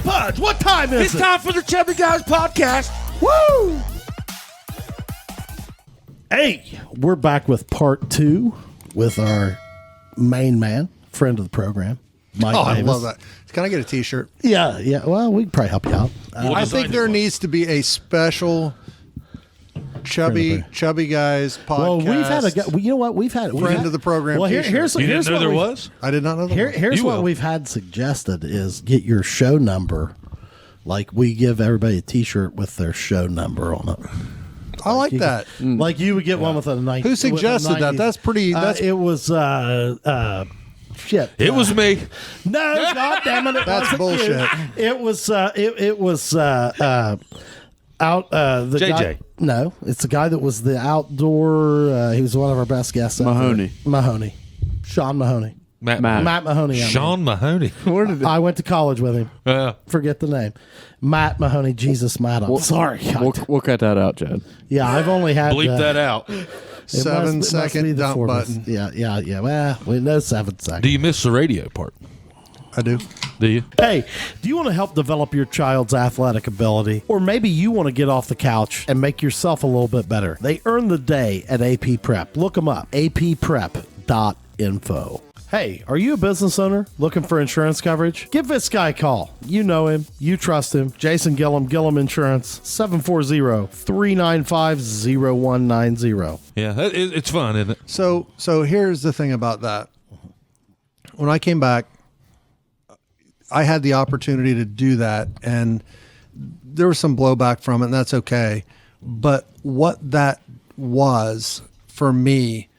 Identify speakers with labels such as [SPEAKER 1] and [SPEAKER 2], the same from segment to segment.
[SPEAKER 1] Pudge, what time is
[SPEAKER 2] It's
[SPEAKER 1] it?
[SPEAKER 2] time for the Chubby Guys podcast.
[SPEAKER 1] Woo! Hey, we're back with part 2 with our main man, friend of the program, Mike
[SPEAKER 3] Oh, I
[SPEAKER 1] Davis.
[SPEAKER 3] love that. Can I get a T-shirt?
[SPEAKER 1] Yeah. Well, we can probably help you out.
[SPEAKER 3] I think there needs to be a special Chubby Guys podcast.
[SPEAKER 1] Well, we've had a guy. You know what? We've had
[SPEAKER 3] Friend of the program
[SPEAKER 1] Well,
[SPEAKER 3] t-shirt.
[SPEAKER 1] here's
[SPEAKER 2] You didn't know
[SPEAKER 1] what
[SPEAKER 2] there
[SPEAKER 1] we-
[SPEAKER 2] was?
[SPEAKER 3] I did not know that.
[SPEAKER 1] Here's
[SPEAKER 2] You
[SPEAKER 1] what
[SPEAKER 2] will.
[SPEAKER 1] we've had suggested is get your show number. Like we give everybody a T-shirt with their show number on it.
[SPEAKER 3] I like
[SPEAKER 1] You
[SPEAKER 3] that.
[SPEAKER 1] could- Like you would get one with a 90.
[SPEAKER 3] Who suggested that? That's pretty. That's
[SPEAKER 1] it was shit.
[SPEAKER 2] It was me.
[SPEAKER 1] No, God damn it!
[SPEAKER 3] That's
[SPEAKER 1] wasn't
[SPEAKER 3] bullshit.
[SPEAKER 1] you. It was it was out the
[SPEAKER 2] JJ.
[SPEAKER 1] guy. No, it's the guy that was the outdoor. He was one of our best guests.
[SPEAKER 4] Mahoney.
[SPEAKER 1] Sean Mahoney.
[SPEAKER 2] Matt.
[SPEAKER 1] Matt Mahoney. I mean.
[SPEAKER 2] Sean Mahoney.
[SPEAKER 4] Where did
[SPEAKER 1] I went to college with him. Forget the name. Matt Mahoney. Jesus, Matt. I'm sorry.
[SPEAKER 4] We'll cut that out, Chad.
[SPEAKER 1] Yeah, I've only had
[SPEAKER 2] Bleep that out.
[SPEAKER 1] it
[SPEAKER 3] 7-second
[SPEAKER 1] be the
[SPEAKER 3] dump
[SPEAKER 1] 4
[SPEAKER 3] button.
[SPEAKER 1] Yeah. Well, we know 7 seconds.
[SPEAKER 2] Do you miss the radio part?
[SPEAKER 3] I do.
[SPEAKER 2] Do you?
[SPEAKER 1] Hey, do you want to help develop your child's athletic ability? Or maybe you want to get off the couch and make yourself a little bit better? They earn the day at AP Prep. Look them up, apprep.info. Hey, are you a business owner looking for insurance coverage? Give this guy a call. You know him. You trust him. Jason Gillum, Gillum Insurance, 740-395-0190.
[SPEAKER 2] Yeah, it's fun, isn't it?
[SPEAKER 3] So here's the thing about that. When I came back, I had the opportunity to do that, and there was some blowback from it, and that's okay. But what that was for me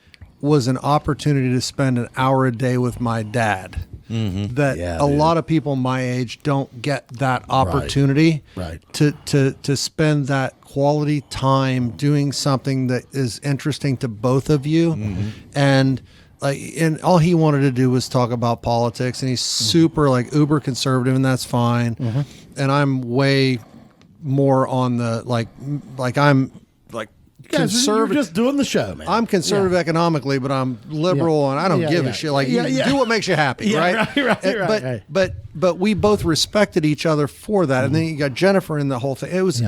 [SPEAKER 3] was an opportunity to spend an hour a day with my dad.
[SPEAKER 2] Mm-hmm.
[SPEAKER 3] That a lot of people my age don't get that opportunity
[SPEAKER 1] Right.
[SPEAKER 3] to spend that quality time doing something that is interesting to both of you.
[SPEAKER 2] Mm-hmm.
[SPEAKER 3] And all he wanted to do was talk about politics, and he's super uber conservative, and that's fine. And I'm way more on the I'm conservative.
[SPEAKER 1] You're just doing the show, man.
[SPEAKER 3] I'm conservative economically, but I'm liberal, and I don't give a shit. You do what makes you happy, right?
[SPEAKER 1] Right.
[SPEAKER 3] But we both respected each other for that, and then you got Jennifer in the whole thing. It was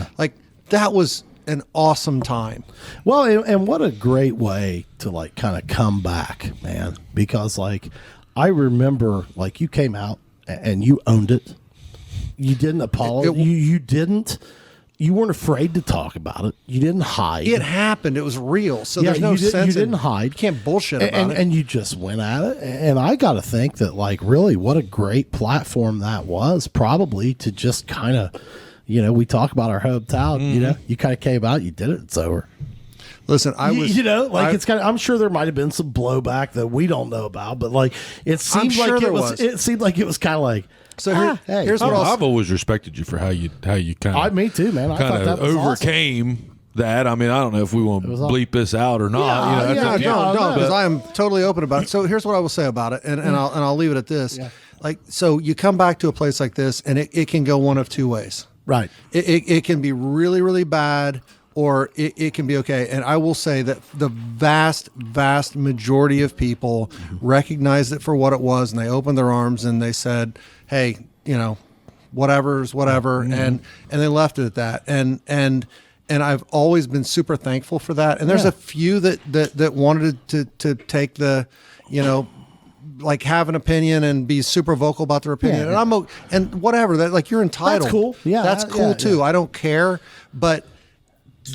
[SPEAKER 3] that was an awesome time.
[SPEAKER 1] Well, and what a great way to kind of come back, man. Because I remember you came out and you owned it. You didn't apologize. You didn't. You weren't afraid to talk about it. You didn't hide.
[SPEAKER 3] It happened. It was real. So there's no sense.
[SPEAKER 1] You didn't hide.
[SPEAKER 3] You can't bullshit about it.
[SPEAKER 1] And you just went at it. And I got to think that really what a great platform that was, probably to just kind of, we talk about our hometown, you kind of came out, you did it, it's over.
[SPEAKER 3] Listen,
[SPEAKER 1] it's kind of, I'm sure there might have been some blowback that we don't know about, but it seemed it seemed like it was kind of
[SPEAKER 3] so here's what
[SPEAKER 2] I've always respected you for how you kind of
[SPEAKER 1] me too, man. I thought
[SPEAKER 2] kind
[SPEAKER 1] that
[SPEAKER 2] of
[SPEAKER 1] was
[SPEAKER 2] overcame that. I mean, I don't know if we want to bleep this out or not.
[SPEAKER 3] No, because I am totally open about it. So here's what I will say about it, and I'll leave it at this.
[SPEAKER 1] Yeah.
[SPEAKER 3] So you come back to a place like this, and it can go one of two ways.
[SPEAKER 1] Right.
[SPEAKER 3] It can be really, really bad, or it can be okay. And I will say that the vast, vast majority of people recognized it for what it was, and they opened their arms and they said, hey, whatever's whatever, and they left it at that. And I've always been super thankful for that. And there's a few that wanted to take the, have an opinion and be super vocal about their opinion. And and whatever, that you're entitled.
[SPEAKER 1] That's cool. Yeah.
[SPEAKER 3] That's cool too. I don't care. But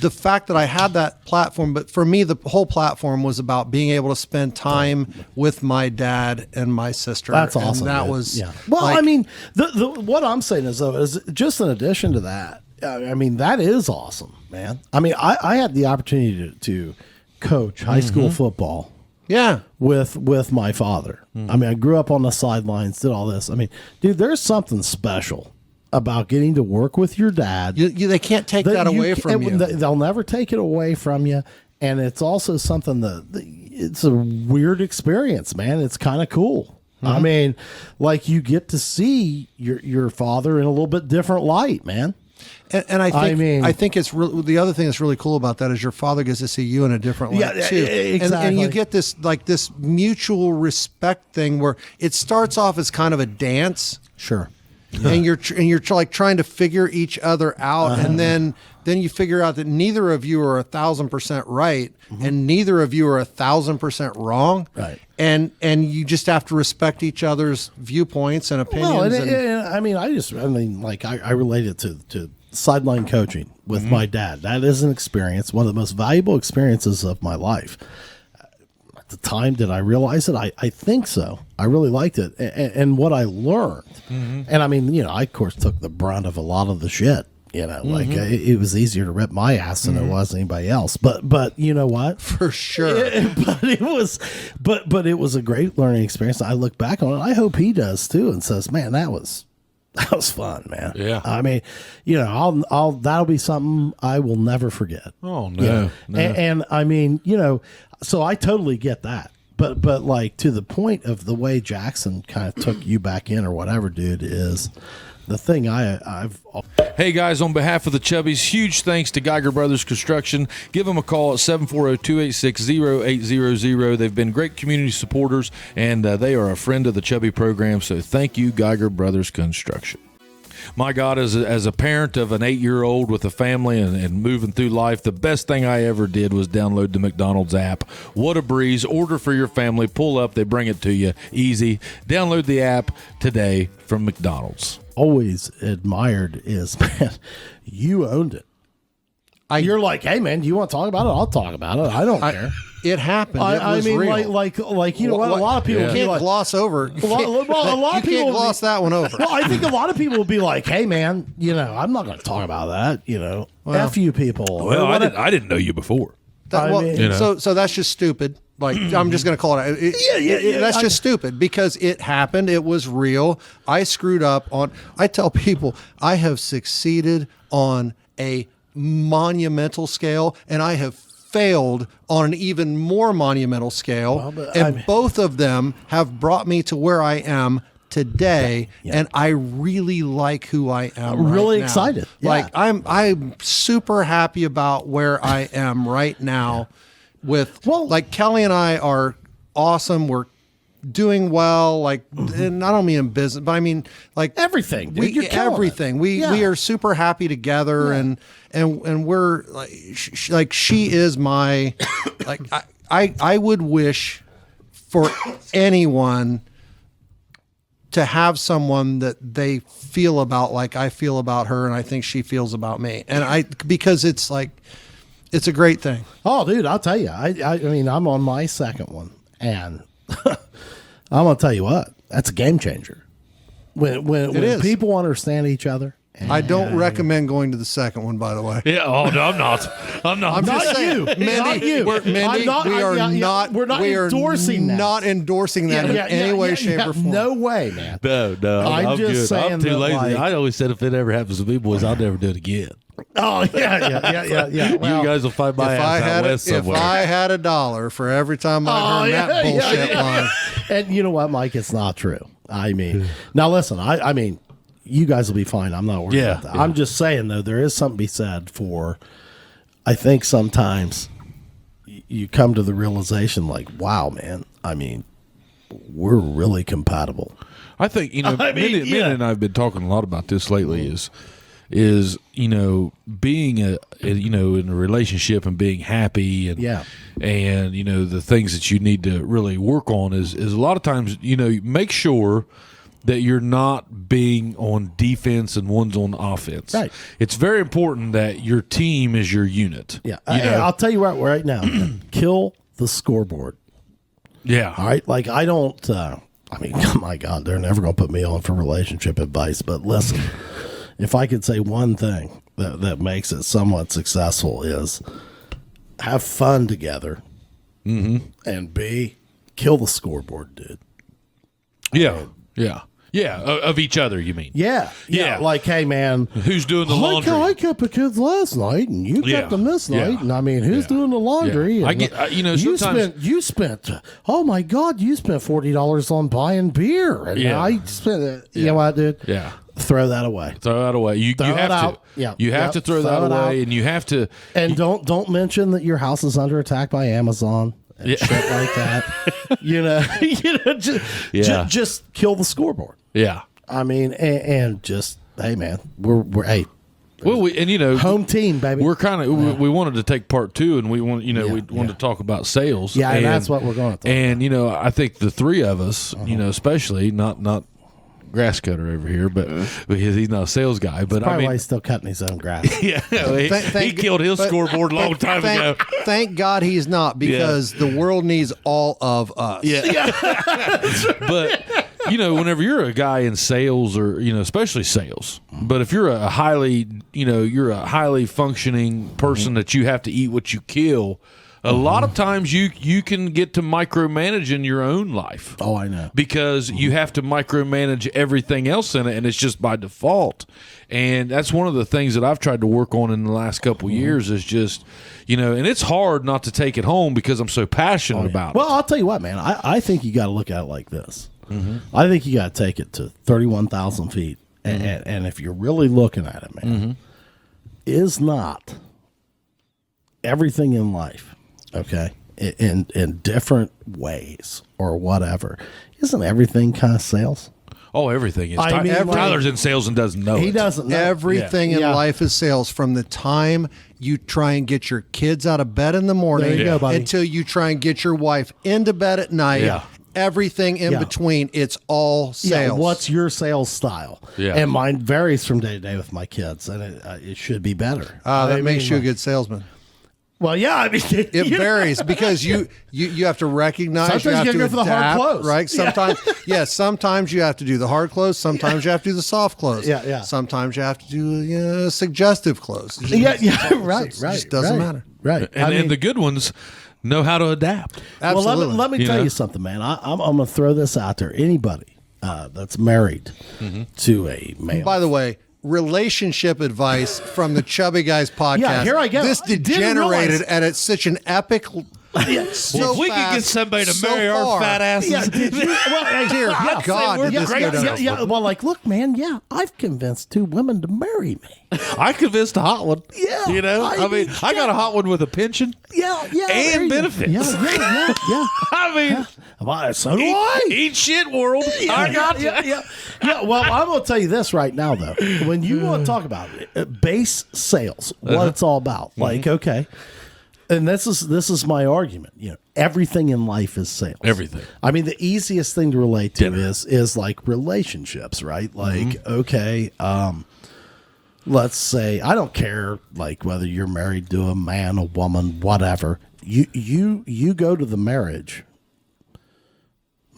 [SPEAKER 3] the fact that I had that platform, but for me, the whole platform was about being able to spend time with my dad and my sister.
[SPEAKER 1] That's awesome.
[SPEAKER 3] And that
[SPEAKER 1] dude.
[SPEAKER 3] was,
[SPEAKER 1] Well, I mean, the what I'm saying is just in addition to that, I mean, that is awesome, man. I mean, I had the opportunity to coach high school football.
[SPEAKER 3] Yeah.
[SPEAKER 1] With my father. I mean, I grew up on the sidelines, did all this. I mean, dude, there's something special about getting to work with your dad.
[SPEAKER 3] They can't take that away from you.
[SPEAKER 1] They'll never take it away from you. And it's also something it's a weird experience, man. It's kind of cool. I mean, you get to see your father in a little bit different light, man.
[SPEAKER 3] And I think it's really, the other thing that's really cool about that is your father gets to see you in a different light too.
[SPEAKER 1] Exactly.
[SPEAKER 3] And you get this mutual respect thing where it starts off as kind of a dance.
[SPEAKER 1] Sure.
[SPEAKER 3] and you're like trying to figure each other out, and then you figure out that neither of you are 1,000% right, and neither of you are 1,000% wrong,
[SPEAKER 1] right?
[SPEAKER 3] And you just have to respect each other's viewpoints and opinions.
[SPEAKER 1] Well, I relate it to sideline coaching with my dad. That is an experience, one of the most valuable experiences of my life. At the time, did I realize it? I think so. I really liked it. And what I learned, and I mean, I, of course, took the brunt of a lot of the shit. It was easier to rip my ass than it was anybody else. But you know what?
[SPEAKER 3] For sure.
[SPEAKER 1] It was a great learning experience. I look back on it. I hope he does too, and says, "Man, that was fun, man."
[SPEAKER 2] Yeah.
[SPEAKER 1] I mean, I'll that'll be something I will never forget.
[SPEAKER 2] Oh no.
[SPEAKER 1] And I mean, so I totally get that. But like, to the point of the way Jackson kind of took you back in or whatever, dude, is the thing I've.
[SPEAKER 2] Hey guys, on behalf of the Chubbies, huge thanks to Geiger Brothers Construction. Give them a call at 740-286-0800. They've been great community supporters, and they are a friend of the Chubby program, so thank you, Geiger Brothers Construction. My God, as a parent of an 8-year-old with a family and moving through life, the best thing I ever did was download the McDonald's app. What a breeze. Order for your family. Pull up. They bring it to you. Easy. Download the app today from McDonald's.
[SPEAKER 1] Always admired is, man, you owned it. You're like, hey, man, do you want to talk about it? I'll talk about it. I don't care.
[SPEAKER 3] It happened.
[SPEAKER 1] I mean,
[SPEAKER 3] real.
[SPEAKER 1] like a lot of people
[SPEAKER 3] you can't gloss over.
[SPEAKER 1] A lot of people
[SPEAKER 3] can't gloss that one over.
[SPEAKER 1] Well, I think a lot of people will be like, "Hey, man, I'm not going to talk about that." F you people.
[SPEAKER 2] Well, I didn't know you before.
[SPEAKER 3] So that's just stupid. Like, I'm just going to call it. That's just stupid because it happened. It was real. I screwed up on. I tell people I have succeeded on a monumental scale, and I have failed on an even more monumental scale, both of them have brought me to where I am today, and I really like who I am.
[SPEAKER 1] I'm really
[SPEAKER 3] now.
[SPEAKER 1] excited. Yeah.
[SPEAKER 3] Like I'm super happy about where I am right now. Like Kelly and I are awesome. We're doing well, and I don't mean in business, but I mean like
[SPEAKER 1] everything. Dude,
[SPEAKER 3] everything. We are super happy together, and we're like she is my like I would wish for anyone to have someone that they feel about like I feel about her, and I think she feels about me, because it's like it's a great thing.
[SPEAKER 1] Oh, dude, I'll tell you. I mean, I'm on my second one, and I'm gonna tell you what, that's a game changer. When people understand each other.
[SPEAKER 3] I don't recommend going to the second one, by the way.
[SPEAKER 2] Yeah. Oh no, I'm not. I'm
[SPEAKER 1] just saying, Mindy. We're not endorsing that.
[SPEAKER 3] Not endorsing that in any way, shape, or form.
[SPEAKER 1] No way, man.
[SPEAKER 2] No.
[SPEAKER 1] I'm just
[SPEAKER 2] good.
[SPEAKER 1] saying.
[SPEAKER 2] I'm too lazy.
[SPEAKER 1] Like,
[SPEAKER 2] I always said if it ever happens to me, boys, I'll never do it again.
[SPEAKER 1] Oh yeah.
[SPEAKER 2] Well, you guys will find my ass out west somewhere.
[SPEAKER 3] If I had $1 for every time I heard that bullshit line,
[SPEAKER 1] and you know what, Mike? It's not true. I mean, now listen. I mean, you guys will be fine. I'm not worried about that. Yeah. I'm just saying, though, there is something to be said for, I think sometimes you come to the realization like, wow, man, I mean, we're really compatible.
[SPEAKER 2] I think, Mindy and I have been talking a lot about this lately is being in a relationship and being happy and the things that you need to really work on is a lot of times, make sure that you're not being on defense and one's on offense.
[SPEAKER 1] Right.
[SPEAKER 2] It's very important that your team is your unit.
[SPEAKER 1] Yeah. I'll tell you right now, kill the scoreboard.
[SPEAKER 2] Yeah.
[SPEAKER 1] All right. Like, I don't, oh my God, they're never going to put me on for relationship advice. But listen, if I could say one thing that makes it somewhat successful is have fun together, and B, kill the scoreboard, dude.
[SPEAKER 2] Yeah. Yeah, of each other, you mean?
[SPEAKER 1] Yeah. Like, hey, man,
[SPEAKER 2] who's doing the laundry?
[SPEAKER 1] I kept the kids last night, and you kept them this night, and I mean, who's doing the laundry?
[SPEAKER 2] Yeah.
[SPEAKER 1] And,
[SPEAKER 2] I get, sometimes
[SPEAKER 1] you spent. Oh my God, you spent $40 on buying beer, and I spent. You know what, dude?
[SPEAKER 2] Yeah.
[SPEAKER 1] Throw that away.
[SPEAKER 2] You have to. Yeah. You have to throw that away, and you have to.
[SPEAKER 1] And don't mention that your house is under attack by Amazon. And shit like that, just kill the scoreboard.
[SPEAKER 2] Yeah.
[SPEAKER 1] I mean, and just, hey, man, we're hey,
[SPEAKER 2] Well,
[SPEAKER 1] home team, baby.
[SPEAKER 2] We're kind of we wanted to take part 2, and we wanted to talk about sales.
[SPEAKER 1] Yeah, and that's what we're going to talk
[SPEAKER 2] and
[SPEAKER 1] about.
[SPEAKER 2] I think the three of us, especially not grass cutter over here, but because he's not a sales guy. But
[SPEAKER 1] Probably
[SPEAKER 2] I mean,
[SPEAKER 1] why he's still cutting his own grass.
[SPEAKER 2] yeah, he killed his scoreboard a long time ago.
[SPEAKER 3] Thank God he's not, because the world needs all of us.
[SPEAKER 2] Yeah. But whenever you're a guy in sales, or especially sales, but if you're a highly functioning person that you have to eat what you kill, a lot of times you can get to micromanaging your own life.
[SPEAKER 1] Oh, I know.
[SPEAKER 2] Because you have to micromanage everything else in it, and it's just by default. And that's one of the things that I've tried to work on in the last couple of years is just, and it's hard not to take it home because I'm so passionate about it.
[SPEAKER 1] Well, I'll tell you what, man. I think you got to look at it like this. I think you got to take it to 31,000 feet. And if you're really looking at it, man, is not everything in life, okay, in different ways or whatever, isn't everything kind of sales?
[SPEAKER 2] Oh, everything is.
[SPEAKER 1] I mean,
[SPEAKER 2] Tyler's in sales and doesn't know
[SPEAKER 1] He
[SPEAKER 2] it.
[SPEAKER 1] doesn't know.
[SPEAKER 3] Everything in life is sales, from the time you try and get your kids out of bed in the morning
[SPEAKER 1] There you go, buddy.
[SPEAKER 3] until you try and get your wife into bed at night.
[SPEAKER 2] Yeah.
[SPEAKER 3] Everything in between, it's all sales.
[SPEAKER 1] Yeah, what's your sales style?
[SPEAKER 2] Yeah.
[SPEAKER 1] And mine varies from day to day with my kids, and it should be better.
[SPEAKER 3] That makes you a good salesman.
[SPEAKER 1] Well, yeah, I mean,
[SPEAKER 3] It varies because you have to recognize.
[SPEAKER 1] Sometimes
[SPEAKER 3] you have
[SPEAKER 1] you gotta
[SPEAKER 3] to
[SPEAKER 1] go for the hard
[SPEAKER 3] adapt,
[SPEAKER 1] close.
[SPEAKER 3] right? Sometimes, sometimes you have to do the hard close. Sometimes you have to do the soft close.
[SPEAKER 1] Yeah.
[SPEAKER 3] Sometimes you have to do suggestive close.
[SPEAKER 1] right.
[SPEAKER 3] It just doesn't matter.
[SPEAKER 1] Right.
[SPEAKER 2] And the good ones know how to adapt.
[SPEAKER 3] Absolutely.
[SPEAKER 1] Well, let me tell you something, man. I'm going to throw this out there. Anybody that's married to a male.
[SPEAKER 3] By the way, relationship advice from the Chubby Guys podcast.
[SPEAKER 1] Yeah, here I go.
[SPEAKER 3] This
[SPEAKER 1] I didn't
[SPEAKER 3] degenerated,
[SPEAKER 1] realize-
[SPEAKER 3] and it's such an epic. So
[SPEAKER 2] if we could get
[SPEAKER 3] fast,
[SPEAKER 2] somebody to
[SPEAKER 3] so
[SPEAKER 2] marry our
[SPEAKER 3] far.
[SPEAKER 2] fat asses,
[SPEAKER 1] Yeah, did you? Well, hey,
[SPEAKER 3] Dear God, did
[SPEAKER 2] we're
[SPEAKER 3] this
[SPEAKER 2] great
[SPEAKER 3] go down?
[SPEAKER 2] salesmen.
[SPEAKER 1] Well, like, look, man. Yeah, I've convinced 2 women to marry me.
[SPEAKER 2] I convinced a hot one.
[SPEAKER 1] Yeah,
[SPEAKER 2] I mean, I got a hot one with a pension.
[SPEAKER 1] Yeah. there
[SPEAKER 2] And
[SPEAKER 1] you go.
[SPEAKER 2] benefits.
[SPEAKER 1] Yeah.
[SPEAKER 2] I mean,
[SPEAKER 1] Well, so do I.
[SPEAKER 2] eat shit world. I got you.
[SPEAKER 1] Yeah. Well, I'm going to tell you this right now, though. When you want to talk about base sales, what it's all about, like, okay. And this is my argument. Everything in life is sales.
[SPEAKER 2] Everything.
[SPEAKER 1] I mean, the easiest thing to relate to is like relationships, right? Like, okay, let's say, I don't care like whether you're married to a man, a woman, whatever. You go to the marriage.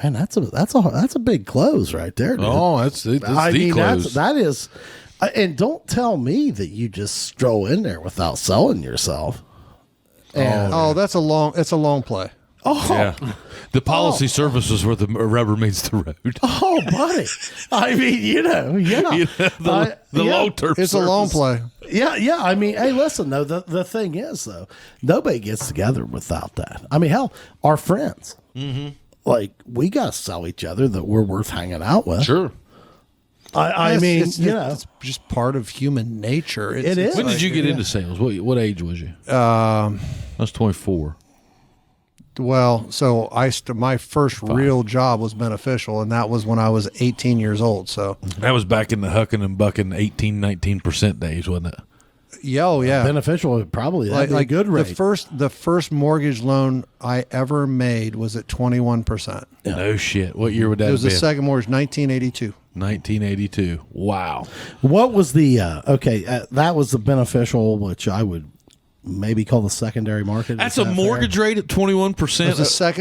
[SPEAKER 1] Man, that's a big close right there, dude.
[SPEAKER 2] Oh, that's the close.
[SPEAKER 1] that is, and don't tell me that you just stroll in there without selling yourself. And,
[SPEAKER 3] That's a long play.
[SPEAKER 2] Yeah. The policy service is where the rubber meets the road.
[SPEAKER 1] Oh, buddy. I mean,
[SPEAKER 2] the long term.
[SPEAKER 3] It's a long play.
[SPEAKER 1] Yeah. I mean, hey, listen, though, the thing is, though, nobody gets together without that. I mean, hell, our friends, like, we got to sell each other that we're worth hanging out with.
[SPEAKER 2] Sure.
[SPEAKER 1] I mean,
[SPEAKER 3] it's just part of human nature.
[SPEAKER 1] It is.
[SPEAKER 2] When did you get into sales? What age was you? I was 24.
[SPEAKER 3] Well, so my first real job was beneficial, and that was when I was 18 years old. So
[SPEAKER 2] That was back in the hucking and bucking 19% days, wasn't it?
[SPEAKER 3] yeah.
[SPEAKER 1] beneficial, probably. That'd be a good rate.
[SPEAKER 3] The first mortgage loan I ever made was at 21%.
[SPEAKER 2] No shit. What year would that
[SPEAKER 3] It was
[SPEAKER 2] have
[SPEAKER 3] the
[SPEAKER 2] been?
[SPEAKER 3] second mortgage, 1982.
[SPEAKER 2] 1982. Wow.
[SPEAKER 1] What was the, that was the beneficial, which I would maybe call the secondary market.
[SPEAKER 2] That's
[SPEAKER 1] Is
[SPEAKER 2] a
[SPEAKER 1] that
[SPEAKER 2] mortgage rate at 21%.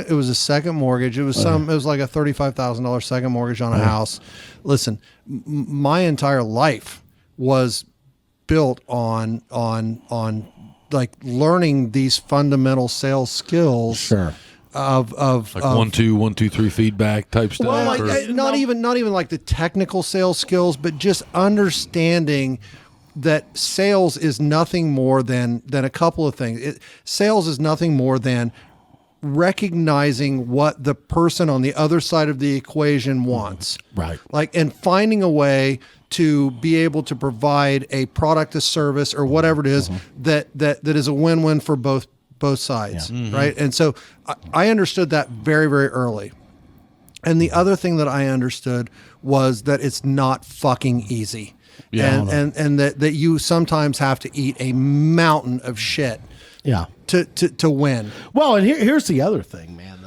[SPEAKER 3] It was a second mortgage. It was it was like a $35,000 second mortgage on a house. Listen, my entire life was built on like learning these fundamental sales skills.
[SPEAKER 1] Sure.
[SPEAKER 3] Of
[SPEAKER 2] like 1, 2, 1, 2, 3 feedback type stuff.
[SPEAKER 3] well, like,
[SPEAKER 2] or-
[SPEAKER 3] not even like the technical sales skills, but just understanding that sales is nothing more than a couple of things. Sales is nothing more than recognizing what the person on the other side of the equation wants.
[SPEAKER 1] Right.
[SPEAKER 3] Like, and finding a way to be able to provide a product, a service, or whatever it is that is a win-win for both sides. Right. And so I understood that very, very early. And the other thing that I understood was that it's not fucking easy.
[SPEAKER 2] Yeah.
[SPEAKER 3] And that you sometimes have to eat a mountain of shit
[SPEAKER 1] Yeah.
[SPEAKER 3] to win.
[SPEAKER 1] Well, and here's the other thing, man,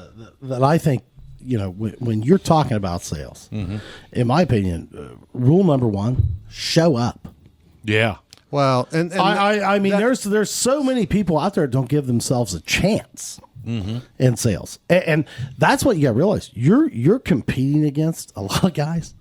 [SPEAKER 1] that I think, when you're talking about sales, in my opinion, rule number one, show up.
[SPEAKER 2] Yeah.
[SPEAKER 3] Well, and
[SPEAKER 1] I mean, there's so many people out there that don't give themselves a chance in sales, and that's what you got to realize. You're competing against a lot of guys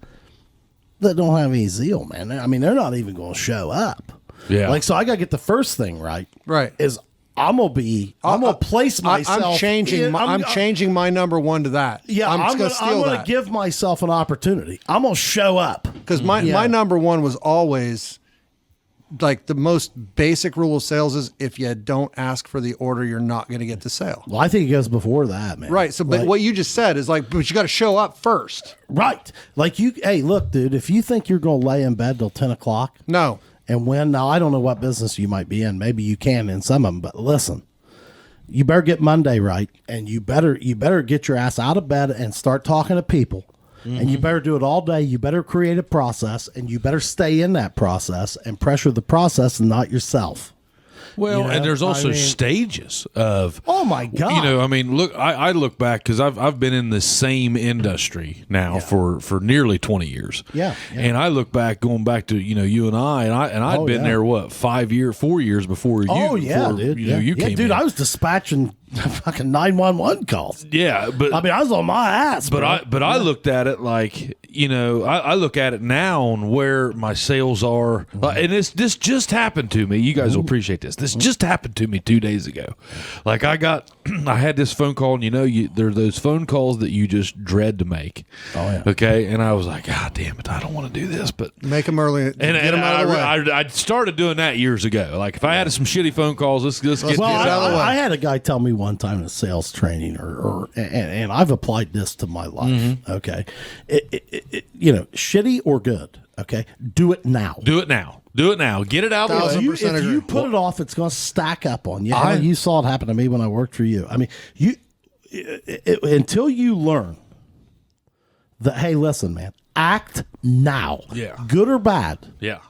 [SPEAKER 1] that don't have any zeal, man. I mean, they're not even going to show up.
[SPEAKER 2] Yeah.
[SPEAKER 1] Like, so I got to get the first thing right.
[SPEAKER 3] Right.
[SPEAKER 1] Is I'm gonna place myself.
[SPEAKER 3] I'm changing my number one to that.
[SPEAKER 1] Yeah, I'm gonna give myself an opportunity. I'm gonna show up
[SPEAKER 3] because my number one was always like the most basic rule of sales is if you don't ask for the order, you're not going to get the sale.
[SPEAKER 1] Well, I think it goes before that, man.
[SPEAKER 3] Right. So, but what you just said is like, but you got to show up first.
[SPEAKER 1] Right. Like hey, look, dude, if you think you're going to lay in bed till 10 o'clock.
[SPEAKER 3] No.
[SPEAKER 1] And now I don't know what business you might be in. Maybe you can in some of them, but listen, you better get Monday right. And you better get your ass out of bed and start talking to people. And you better do it all day. You better create a process, and you better stay in that process and pressure the process and not yourself.
[SPEAKER 2] Well, and there's also stages of.
[SPEAKER 1] Oh my God!
[SPEAKER 2] I mean, look, I look back because I've been in the same industry now for nearly 20 years.
[SPEAKER 1] Yeah,
[SPEAKER 2] and I look back, going back to you and I'd been there 4 years before you.
[SPEAKER 1] Oh yeah,
[SPEAKER 2] before,
[SPEAKER 1] dude.
[SPEAKER 2] You came
[SPEAKER 1] dude.
[SPEAKER 2] in.
[SPEAKER 1] I was dispatching fucking 911 calls.
[SPEAKER 2] Yeah, but
[SPEAKER 1] I mean, I was on my ass.
[SPEAKER 2] But
[SPEAKER 1] bro.
[SPEAKER 2] I looked at it like I look at it now on where my sales are, and this just happened to me. You guys will appreciate this. This just happened to me 2 days ago. Like I had this phone call, and there are those phone calls that you just dread to make.
[SPEAKER 1] Oh yeah.
[SPEAKER 2] Okay, and I was like, God damn it, I don't want to do this, but
[SPEAKER 3] make them early and get them out of the way.
[SPEAKER 2] I started doing that years ago. Like if I had some shitty phone calls, let's get this out of the way.
[SPEAKER 1] I had a guy tell me one time in sales training, and I've applied this to my life. Okay, shitty or good. Okay, do it now.
[SPEAKER 2] Do it now. Get it out of the way.
[SPEAKER 1] If you put it off, it's going to stack up on you. You saw it happen to me when I worked for you. I mean, until you learn that, hey, listen, man, act now.
[SPEAKER 2] Yeah.
[SPEAKER 1] Good or bad.
[SPEAKER 2] Yeah.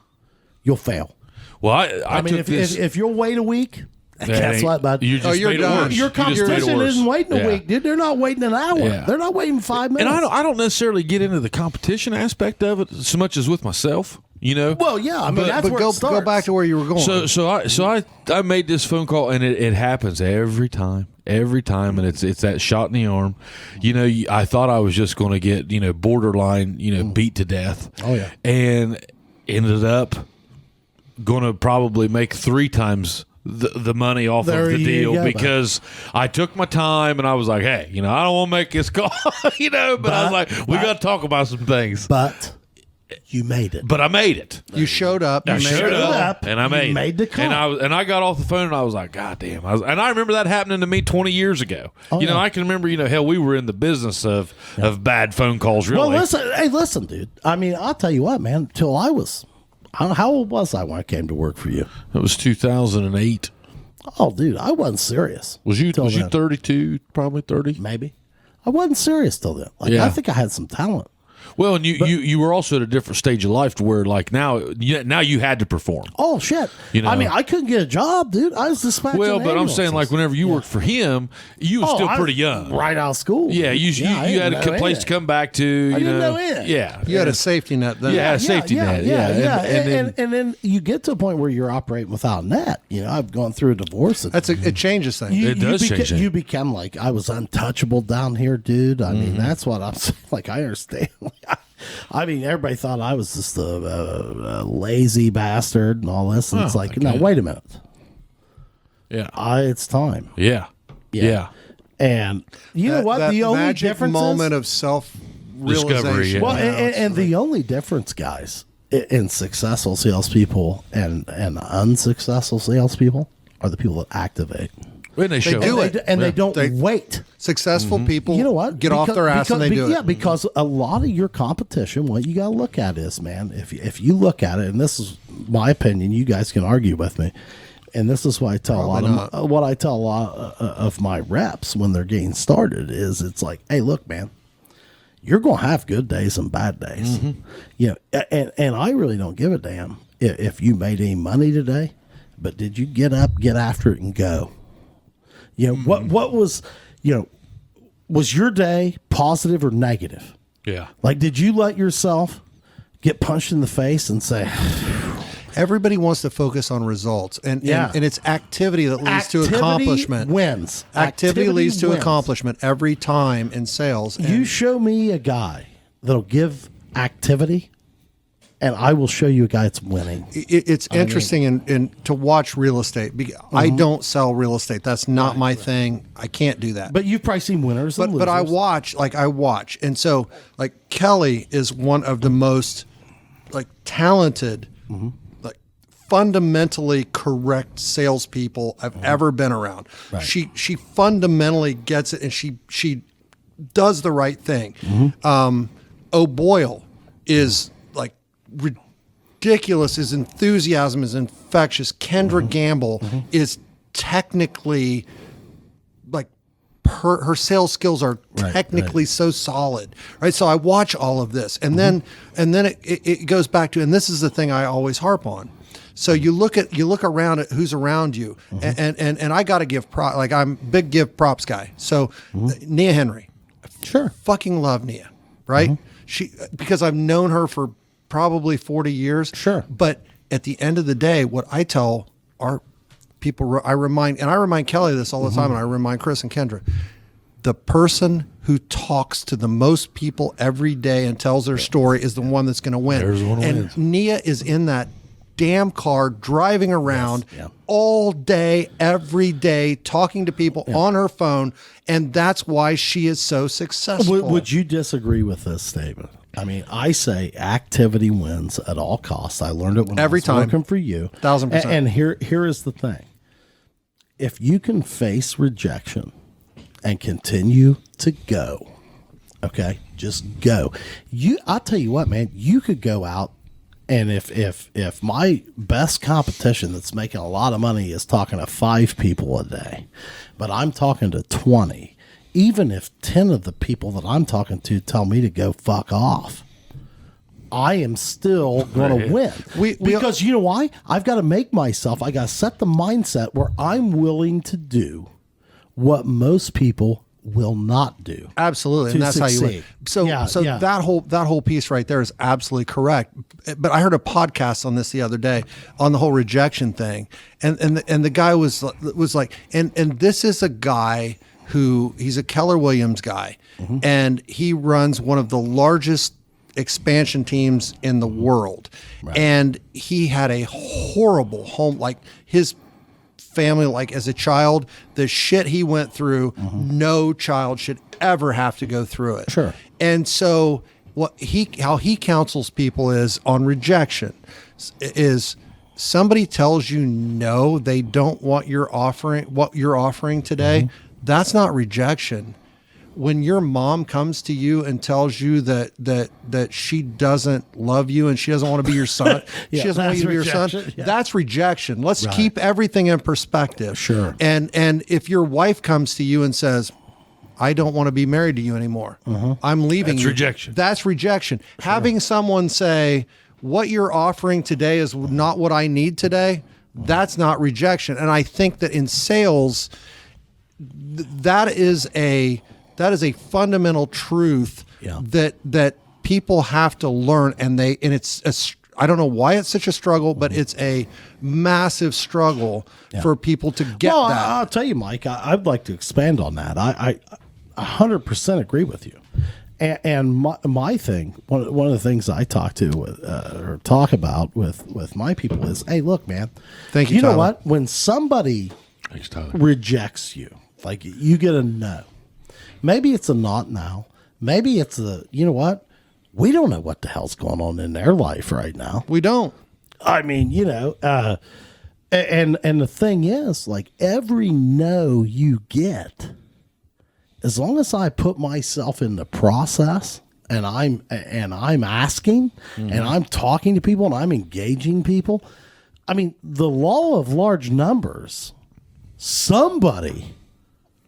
[SPEAKER 1] You'll fail.
[SPEAKER 2] Well, I
[SPEAKER 1] mean,
[SPEAKER 2] took this.
[SPEAKER 1] if you'll wait a week, guess what, bud?
[SPEAKER 2] You just
[SPEAKER 3] you're
[SPEAKER 2] made
[SPEAKER 3] done.
[SPEAKER 2] it worse.
[SPEAKER 1] Your competition isn't waiting a week, dude. They're not waiting an hour.
[SPEAKER 2] Yeah.
[SPEAKER 1] They're not waiting 5 minutes.
[SPEAKER 2] And I don't necessarily get into the competition aspect of it so much as with myself.
[SPEAKER 1] Well, yeah. I mean, that's where it starts.
[SPEAKER 3] Go back to where you were going.
[SPEAKER 2] So I made this phone call, and it happens every time, and it's that shot in the arm. I thought I was just going to get borderline beat to death.
[SPEAKER 1] Oh yeah,
[SPEAKER 2] and ended up going to probably make 3 times the money off of the deal because I took my time and I was like, hey, I don't want to make this call, but I was like, we got to talk about some things.
[SPEAKER 1] But you made it.
[SPEAKER 2] But I made it.
[SPEAKER 3] You showed up.
[SPEAKER 2] I showed up and I made
[SPEAKER 1] the call.
[SPEAKER 2] And I got off the phone and I was like, God damn. And I remember that happening to me 20 years ago. I can remember, hell, we were in the business of bad phone calls, really.
[SPEAKER 1] Well, listen, dude. I mean, I'll tell you what, man, till how old was I when I came to work for you?
[SPEAKER 2] It was 2008.
[SPEAKER 1] Oh, dude, I wasn't serious.
[SPEAKER 2] Was you 32, probably 30?
[SPEAKER 1] Maybe. I wasn't serious till then. I think I had some talent.
[SPEAKER 2] Well, and you were also at a different stage of life to where like now you had to perform.
[SPEAKER 1] Oh shit! I mean, I couldn't get a job, dude. I was dispatching.
[SPEAKER 2] Well, but I'm saying like whenever you worked for him, you were still pretty young,
[SPEAKER 1] right out of school.
[SPEAKER 2] Yeah, you had a place to come back to.
[SPEAKER 1] I didn't know it.
[SPEAKER 2] Yeah,
[SPEAKER 3] you had a safety net then.
[SPEAKER 2] Yeah, a safety net.
[SPEAKER 1] Yeah. And then you get to a point where you're operating without a net. I've gone through a divorce.
[SPEAKER 3] It changes things.
[SPEAKER 2] It does change.
[SPEAKER 1] You become like I was untouchable down here, dude. I mean, that's what I'm saying. Like I understand. I mean, everybody thought I was just a lazy bastard and all this. And it's like, no, wait a minute.
[SPEAKER 2] Yeah.
[SPEAKER 1] It's time.
[SPEAKER 2] Yeah.
[SPEAKER 1] And you know what? The only
[SPEAKER 3] magic
[SPEAKER 1] difference
[SPEAKER 3] moment of self-realization.
[SPEAKER 2] Discovery, yeah.
[SPEAKER 1] Well, and the only difference, guys, in successful salespeople and unsuccessful salespeople are the people that activate.
[SPEAKER 2] When they show
[SPEAKER 3] do
[SPEAKER 2] up.
[SPEAKER 3] it.
[SPEAKER 1] And they don't wait.
[SPEAKER 3] Successful people,
[SPEAKER 1] You know what?
[SPEAKER 3] get off their ass and they do it.
[SPEAKER 1] Yeah, because a lot of your competition, what you got to look at is, man, if you look at it, and this is my opinion, you guys can argue with me, and this is what I tell a lot of my reps when they're getting started is it's like, hey, look, man, you're going to have good days and bad days. You know, and I really don't give a damn if you made any money today, but did you get up, get after it, and go? You know, what was, you know, was your day positive or negative?
[SPEAKER 2] Yeah.
[SPEAKER 1] Like, did you let yourself get punched in the face and say,
[SPEAKER 3] Everybody wants to focus on results, and it's activity that leads to accomplishment.
[SPEAKER 1] Wins.
[SPEAKER 3] Activity leads to
[SPEAKER 1] wins.
[SPEAKER 3] accomplishment every time in sales.
[SPEAKER 1] You show me a guy that'll give activity, and I will show you a guy that's winning.
[SPEAKER 3] It's interesting in to watch real estate. I don't sell real estate. That's not my thing. I can't do that.
[SPEAKER 1] But you've probably seen winners and losers.
[SPEAKER 3] But I watch. And so like Kelly is one of the most like talented, like fundamentally correct salespeople I've ever been around.
[SPEAKER 1] Right.
[SPEAKER 3] She fundamentally gets it, and she does the right thing. O'Boyle is like ridiculous. His enthusiasm is infectious. Kendra Gamble is technically like her sales skills are technically so solid, right? So I watch all of this, and then it goes back to, and this is the thing I always harp on. So you look around at who's around you, and I got to give props. Like, I'm a big give props guy. So Nia Henry,
[SPEAKER 1] Sure.
[SPEAKER 3] fucking love Nia, right? Because I've known her for probably 40 years.
[SPEAKER 1] Sure.
[SPEAKER 3] But at the end of the day, what I tell our people, I remind Kelly this all the time, and I remind Chris and Kendra, the person who talks to the most people every day and tells their story is the one that's going to win.
[SPEAKER 2] There's one who
[SPEAKER 3] and
[SPEAKER 2] wins.
[SPEAKER 3] Nia is in that damn car driving around all day, every day, talking to people on her phone, and that's why she is so successful.
[SPEAKER 1] Would you disagree with this statement? I mean, I say activity wins at all costs. I learned it when
[SPEAKER 3] Every
[SPEAKER 1] I was
[SPEAKER 3] time.
[SPEAKER 1] working for you.
[SPEAKER 3] 1000%.
[SPEAKER 1] And here is the thing. If you can face rejection and continue to go, okay, just go. I'll tell you what, man, you could go out, and if my best competition that's making a lot of money is talking to 5 people a day, but I'm talking to 20, even if 10 of the people that I'm talking to tell me to go fuck off, I am still going to win. Because you know why? I've got to make myself, I got to set the mindset where I'm willing to do what most people will not do.
[SPEAKER 3] Absolutely, and that's how you win. So that whole piece right there is absolutely correct. But I heard a podcast on this the other day on the whole rejection thing, and the guy was like, and this is a guy who, he's a Keller Williams guy, and he runs one of the largest expansion teams in the world, and he had a horrible home, like his family, like as a child, the shit he went through, no child should ever have to go through it.
[SPEAKER 1] Sure.
[SPEAKER 3] And so how he counsels people is on rejection is somebody tells you no, they don't want what you're offering today. That's not rejection. When your mom comes to you and tells you that she doesn't love you and she doesn't want to be your son, she doesn't want you to be your son, that's rejection. Let's keep everything in perspective.
[SPEAKER 1] Sure.
[SPEAKER 3] And if your wife comes to you and says, I don't want to be married to you anymore, I'm leaving you.
[SPEAKER 2] Rejection.
[SPEAKER 3] That's rejection. Sure. Having someone say, what you're offering today is not what I need today, that's not rejection. And I think that in sales, that is a fundamental truth that people have to learn, and it's I don't know why it's such a struggle, but it's a massive struggle for people to get that.
[SPEAKER 1] I'll tell you, Mike, I'd like to expand on that. I 100% agree with you. And my thing, one of the things I talk about with my people is, hey, look, man,
[SPEAKER 3] thank you.
[SPEAKER 1] You
[SPEAKER 3] Tyler.
[SPEAKER 1] know what? When somebody rejects you, like you get a no. Maybe it's a not now. Maybe it's you know what? We don't know what the hell's going on in their life right now.
[SPEAKER 3] We don't.
[SPEAKER 1] I mean, you know, and the thing is, like, every no you get, as long as I put myself in the process and I'm asking and I'm talking to people and I'm engaging people, I mean, the law of large numbers, somebody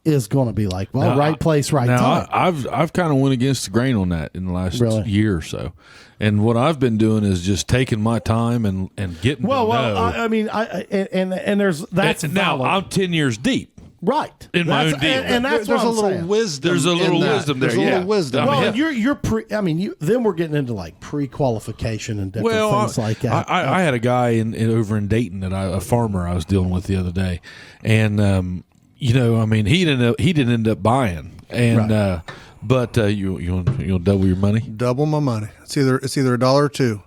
[SPEAKER 1] is going to be like, well,
[SPEAKER 2] Now,
[SPEAKER 1] right place, right time.
[SPEAKER 2] I've kind of went against the grain on that in the last year or so, and what I've been doing is just taking my time and getting.
[SPEAKER 1] Well,
[SPEAKER 2] to know.
[SPEAKER 1] I mean, and there's that's
[SPEAKER 2] now
[SPEAKER 1] valid.
[SPEAKER 2] I'm 10 years deep.
[SPEAKER 1] Right
[SPEAKER 2] In my own deal.
[SPEAKER 1] and that's
[SPEAKER 3] There's
[SPEAKER 1] what
[SPEAKER 3] a
[SPEAKER 1] I'm
[SPEAKER 3] little
[SPEAKER 1] saying.
[SPEAKER 3] wisdom.
[SPEAKER 2] There's a little
[SPEAKER 3] in that.
[SPEAKER 2] wisdom there.
[SPEAKER 3] There's a little wisdom.
[SPEAKER 1] Well,
[SPEAKER 2] Yeah.
[SPEAKER 1] you're then we're getting into like pre-qualification and different things like that.
[SPEAKER 2] I had a guy over in Dayton a farmer I was dealing with the other day, and he didn't end up buying, and
[SPEAKER 1] Right.
[SPEAKER 2] but you'll double your money.
[SPEAKER 3] Double my money. It's either $1 or $2.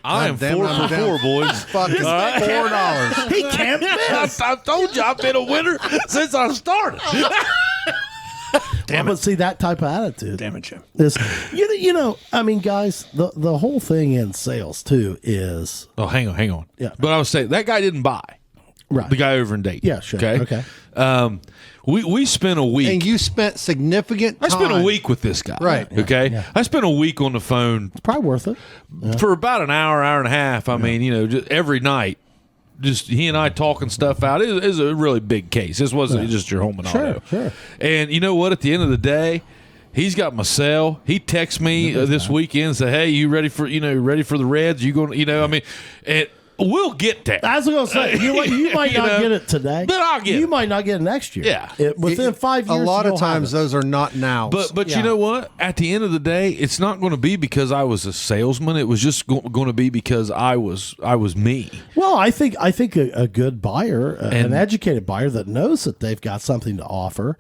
[SPEAKER 2] I am
[SPEAKER 3] damn
[SPEAKER 2] 4
[SPEAKER 3] it, I'm
[SPEAKER 2] for
[SPEAKER 3] down.
[SPEAKER 2] 4, boys.
[SPEAKER 3] Fucking $4.
[SPEAKER 1] He can't miss.
[SPEAKER 2] I told you I've been a winner since I started.
[SPEAKER 1] But see, that type of attitude.
[SPEAKER 3] Damn it, Jim.
[SPEAKER 1] Is I mean, guys, the whole thing in sales too is
[SPEAKER 2] Oh, hang on.
[SPEAKER 1] Yeah.
[SPEAKER 2] But I was saying that guy didn't buy.
[SPEAKER 1] right.
[SPEAKER 2] The guy over in Dayton.
[SPEAKER 1] Yeah, sure. Okay.
[SPEAKER 2] We spent a week.
[SPEAKER 3] And you spent significant time.
[SPEAKER 2] I spent a week with this guy.
[SPEAKER 3] Right.
[SPEAKER 2] Okay.
[SPEAKER 1] Yeah.
[SPEAKER 2] I spent a week on the phone
[SPEAKER 1] Probably worth it.
[SPEAKER 2] for about an hour and a half. I mean, just every night, just he and I talking stuff out. It was a really big case. This wasn't just your home and auto.
[SPEAKER 1] Sure.
[SPEAKER 2] And you know what? At the end of the day, he's got my cell. He texts me this weekend and say, "Hey, you ready for the Reds? You going? I mean, and we'll get there."
[SPEAKER 1] I was going to say, you might not get it today,
[SPEAKER 2] but I'll get
[SPEAKER 1] You
[SPEAKER 2] it.
[SPEAKER 1] might not get it next year.
[SPEAKER 2] Yeah.
[SPEAKER 1] Within 5 years,
[SPEAKER 3] A lot
[SPEAKER 1] you'll
[SPEAKER 3] of times
[SPEAKER 1] have it.
[SPEAKER 3] those are not nows.
[SPEAKER 2] But
[SPEAKER 1] Yeah.
[SPEAKER 2] you know what? At the end of the day, it's not going to be because I was a salesman. It was just going to be because I was me.
[SPEAKER 1] Well, I think a good buyer, an educated buyer that knows that they've got something to offer.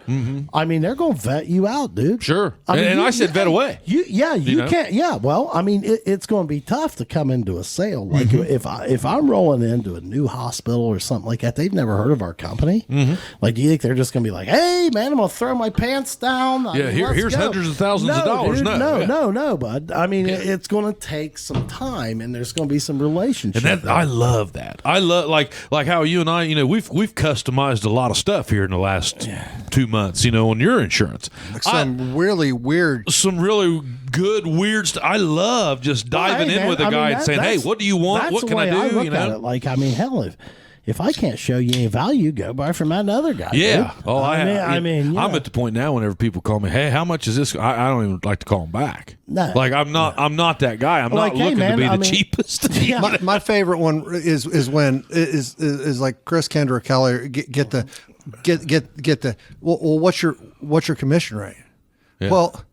[SPEAKER 1] I mean, they're going to vet you out, dude.
[SPEAKER 2] Sure.
[SPEAKER 1] I mean,
[SPEAKER 2] and I said vet away.
[SPEAKER 1] You
[SPEAKER 2] know?
[SPEAKER 1] can't. Yeah. Well, I mean, it's going to be tough to come into a sale. Like if I'm rolling into a new hospital or something like that, they've never heard of our company. Like, do you think they're just going to be like, "Hey, man, I'm going to throw my pants down"?
[SPEAKER 2] Yeah, here's hundreds of thousands of dollars.
[SPEAKER 1] Dude,
[SPEAKER 2] No.
[SPEAKER 1] no, bud. I mean, it's going to take some time, and there's going to be some relationship.
[SPEAKER 2] And I love that. I love like how you and I, we've customized a lot of stuff here in the last 2 months. On your insurance,
[SPEAKER 3] some really weird.
[SPEAKER 2] some really good weird stuff. I love just diving in with a guy and saying, "Hey, what do you want?
[SPEAKER 1] That's
[SPEAKER 2] What
[SPEAKER 1] the
[SPEAKER 2] can I
[SPEAKER 1] way
[SPEAKER 2] do?"
[SPEAKER 1] look at it. Like, I mean, hell, if I can't show you any value, go buy from that other guy.
[SPEAKER 2] Yeah.
[SPEAKER 1] Dude.
[SPEAKER 2] Oh,
[SPEAKER 1] I'm
[SPEAKER 2] I'm at the point now whenever people call me, "Hey, how much is this?" I don't even like to call them back.
[SPEAKER 1] No.
[SPEAKER 2] Like I'm not that guy. I'm
[SPEAKER 1] Like,
[SPEAKER 2] not
[SPEAKER 1] hey,
[SPEAKER 2] looking
[SPEAKER 1] man,
[SPEAKER 2] to be
[SPEAKER 1] I
[SPEAKER 2] the
[SPEAKER 1] mean-
[SPEAKER 2] cheapest.
[SPEAKER 1] Yeah.
[SPEAKER 3] My favorite one is when is like Chris Kendra Keller get the well what's your commission rate?
[SPEAKER 2] Yeah.
[SPEAKER 3] Well,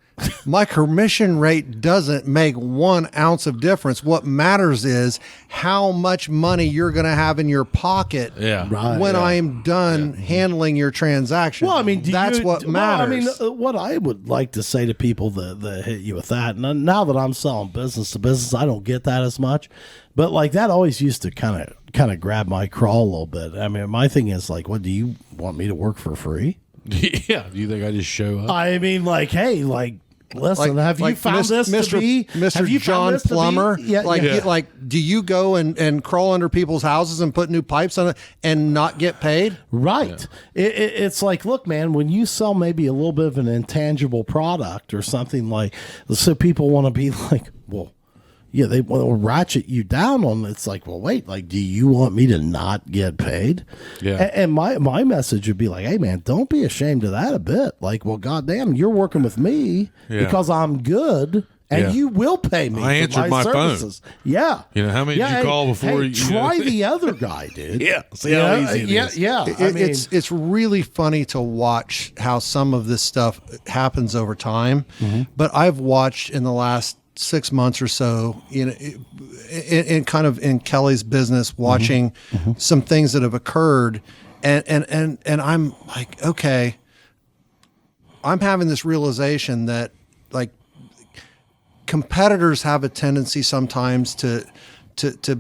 [SPEAKER 3] my commission rate doesn't make 1 ounce of difference. What matters is how much money you're going to have in your pocket
[SPEAKER 2] Yeah.
[SPEAKER 1] Right.
[SPEAKER 3] when I am done handling your transaction.
[SPEAKER 1] Well, I mean,
[SPEAKER 3] that's what matters.
[SPEAKER 1] Well, I mean, what I would like to say to people that hit you with that, and now that I'm selling business to business, I don't get that as much. But like that always used to kind of grab my crawl a little bit. I mean, my thing is like, what do you want me to work for free?
[SPEAKER 2] Yeah. Do you think I just show up?
[SPEAKER 1] I mean, like, hey, like. Listen, have you found this
[SPEAKER 3] Mr.
[SPEAKER 1] to be
[SPEAKER 3] Mr.
[SPEAKER 1] have you
[SPEAKER 3] John
[SPEAKER 1] found this to be-
[SPEAKER 3] Plumber?
[SPEAKER 1] Yeah,
[SPEAKER 3] like,
[SPEAKER 1] yeah.
[SPEAKER 3] like, do you go and crawl under people's houses and put new pipes on it and not get paid?
[SPEAKER 1] Right. It's like, look, man, when you sell maybe a little bit of an intangible product or something like, so people want to be like, well, yeah, they want to ratchet you down on. It's like, well, wait, like, do you want me to not get paid?
[SPEAKER 2] Yeah.
[SPEAKER 1] And my message would be like, hey, man, don't be ashamed of that a bit. Like, well, goddamn, you're working with me because I'm good. And
[SPEAKER 2] Yeah.
[SPEAKER 1] you will pay me.
[SPEAKER 2] I
[SPEAKER 1] for
[SPEAKER 2] answered my phone.
[SPEAKER 1] services. Yeah.
[SPEAKER 2] How many did you call before
[SPEAKER 1] hey,
[SPEAKER 2] you
[SPEAKER 1] try the other guy, dude?
[SPEAKER 2] Yeah. See how easy it is.
[SPEAKER 1] Yeah. I mean,
[SPEAKER 3] It's really funny to watch how some of this stuff happens over time. But I've watched in the last 6 months or so, in kind of in Kelly's business, watching some things that have occurred, and I'm like, okay, I'm having this realization that like competitors have a tendency sometimes to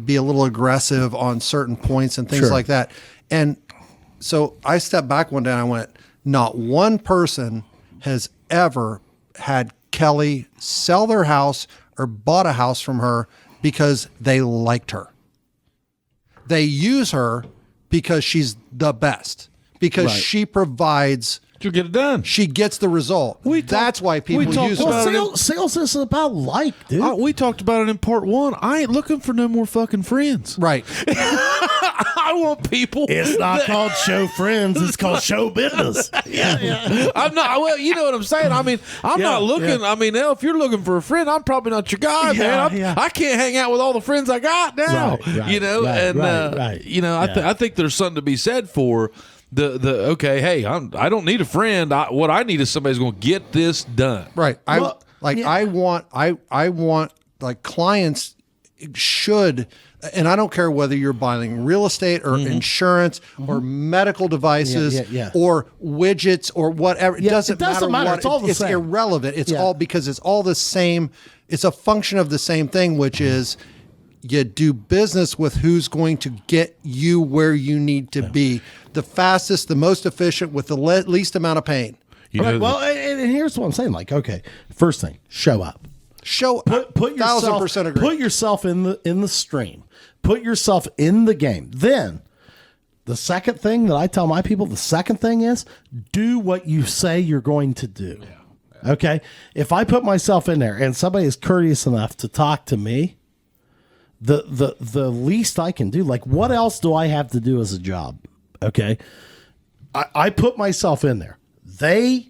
[SPEAKER 3] be a little aggressive on certain points and things
[SPEAKER 1] Sure.
[SPEAKER 3] like that, and so I stepped back one day and I went, not one person has ever had Kelly sell their house or bought a house from her because they liked her. They use her because she's the best, because
[SPEAKER 1] Right.
[SPEAKER 3] she provides
[SPEAKER 2] You'll get it done.
[SPEAKER 3] She gets the result. That's why people use it.
[SPEAKER 1] Sales isn't about like, dude.
[SPEAKER 2] We talked about it in part 1. I ain't looking for no more fucking friends.
[SPEAKER 3] Right.
[SPEAKER 2] I want people.
[SPEAKER 1] It's not called show friends. It's called show business. Yeah.
[SPEAKER 2] I'm not. Well, you know what I'm saying. I mean, I'm not looking. I mean, now if you're looking for a friend, I'm probably not your guy, man. I can't hang out with all the friends I got now.
[SPEAKER 1] Right,
[SPEAKER 2] you know,
[SPEAKER 1] right.
[SPEAKER 2] You know, I think there's something to be said for the okay. Hey, I don't need a friend. What I need is somebody who's going to get this done.
[SPEAKER 3] Right. I want like clients should. And I don't care whether you're buying real estate or insurance or medical devices or widgets or whatever. It doesn't matter. What,
[SPEAKER 1] it's all the
[SPEAKER 3] it's
[SPEAKER 1] same.
[SPEAKER 3] irrelevant. It's all because it's all the same. It's a function of the same thing, which is you do business with who's going to get you where you need to be the fastest, the most efficient, with the least amount of pain.
[SPEAKER 1] Well, and here's what I'm saying. Like, okay, first thing, show up.
[SPEAKER 3] Put yourself, 1000% agree.
[SPEAKER 1] Put yourself in the stream. Put yourself in the game. Then the second thing that I tell my people, the second thing is do what you say you're going to do. Yeah. Okay? If I put myself in there and somebody is courteous enough to talk to me, the least I can do, like what else do I have to do as a job? Okay? I put myself in there. They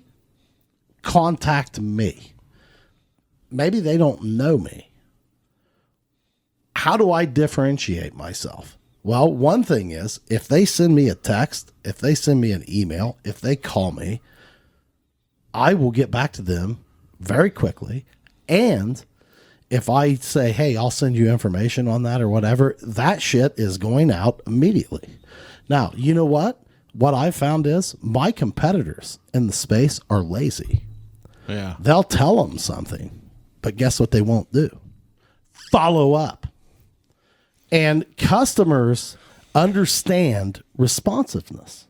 [SPEAKER 1] contact me. Maybe they don't know me. How do I differentiate myself? Well, one thing is if they send me a text, if they send me an email, if they call me, I will get back to them very quickly. And if I say, hey, I'll send you information on that or whatever, that shit is going out immediately. Now, you know what? What I've found is my competitors in the space are lazy.
[SPEAKER 2] Yeah.
[SPEAKER 1] They'll tell them something, but guess what they won't do? Follow up. And customers understand responsiveness.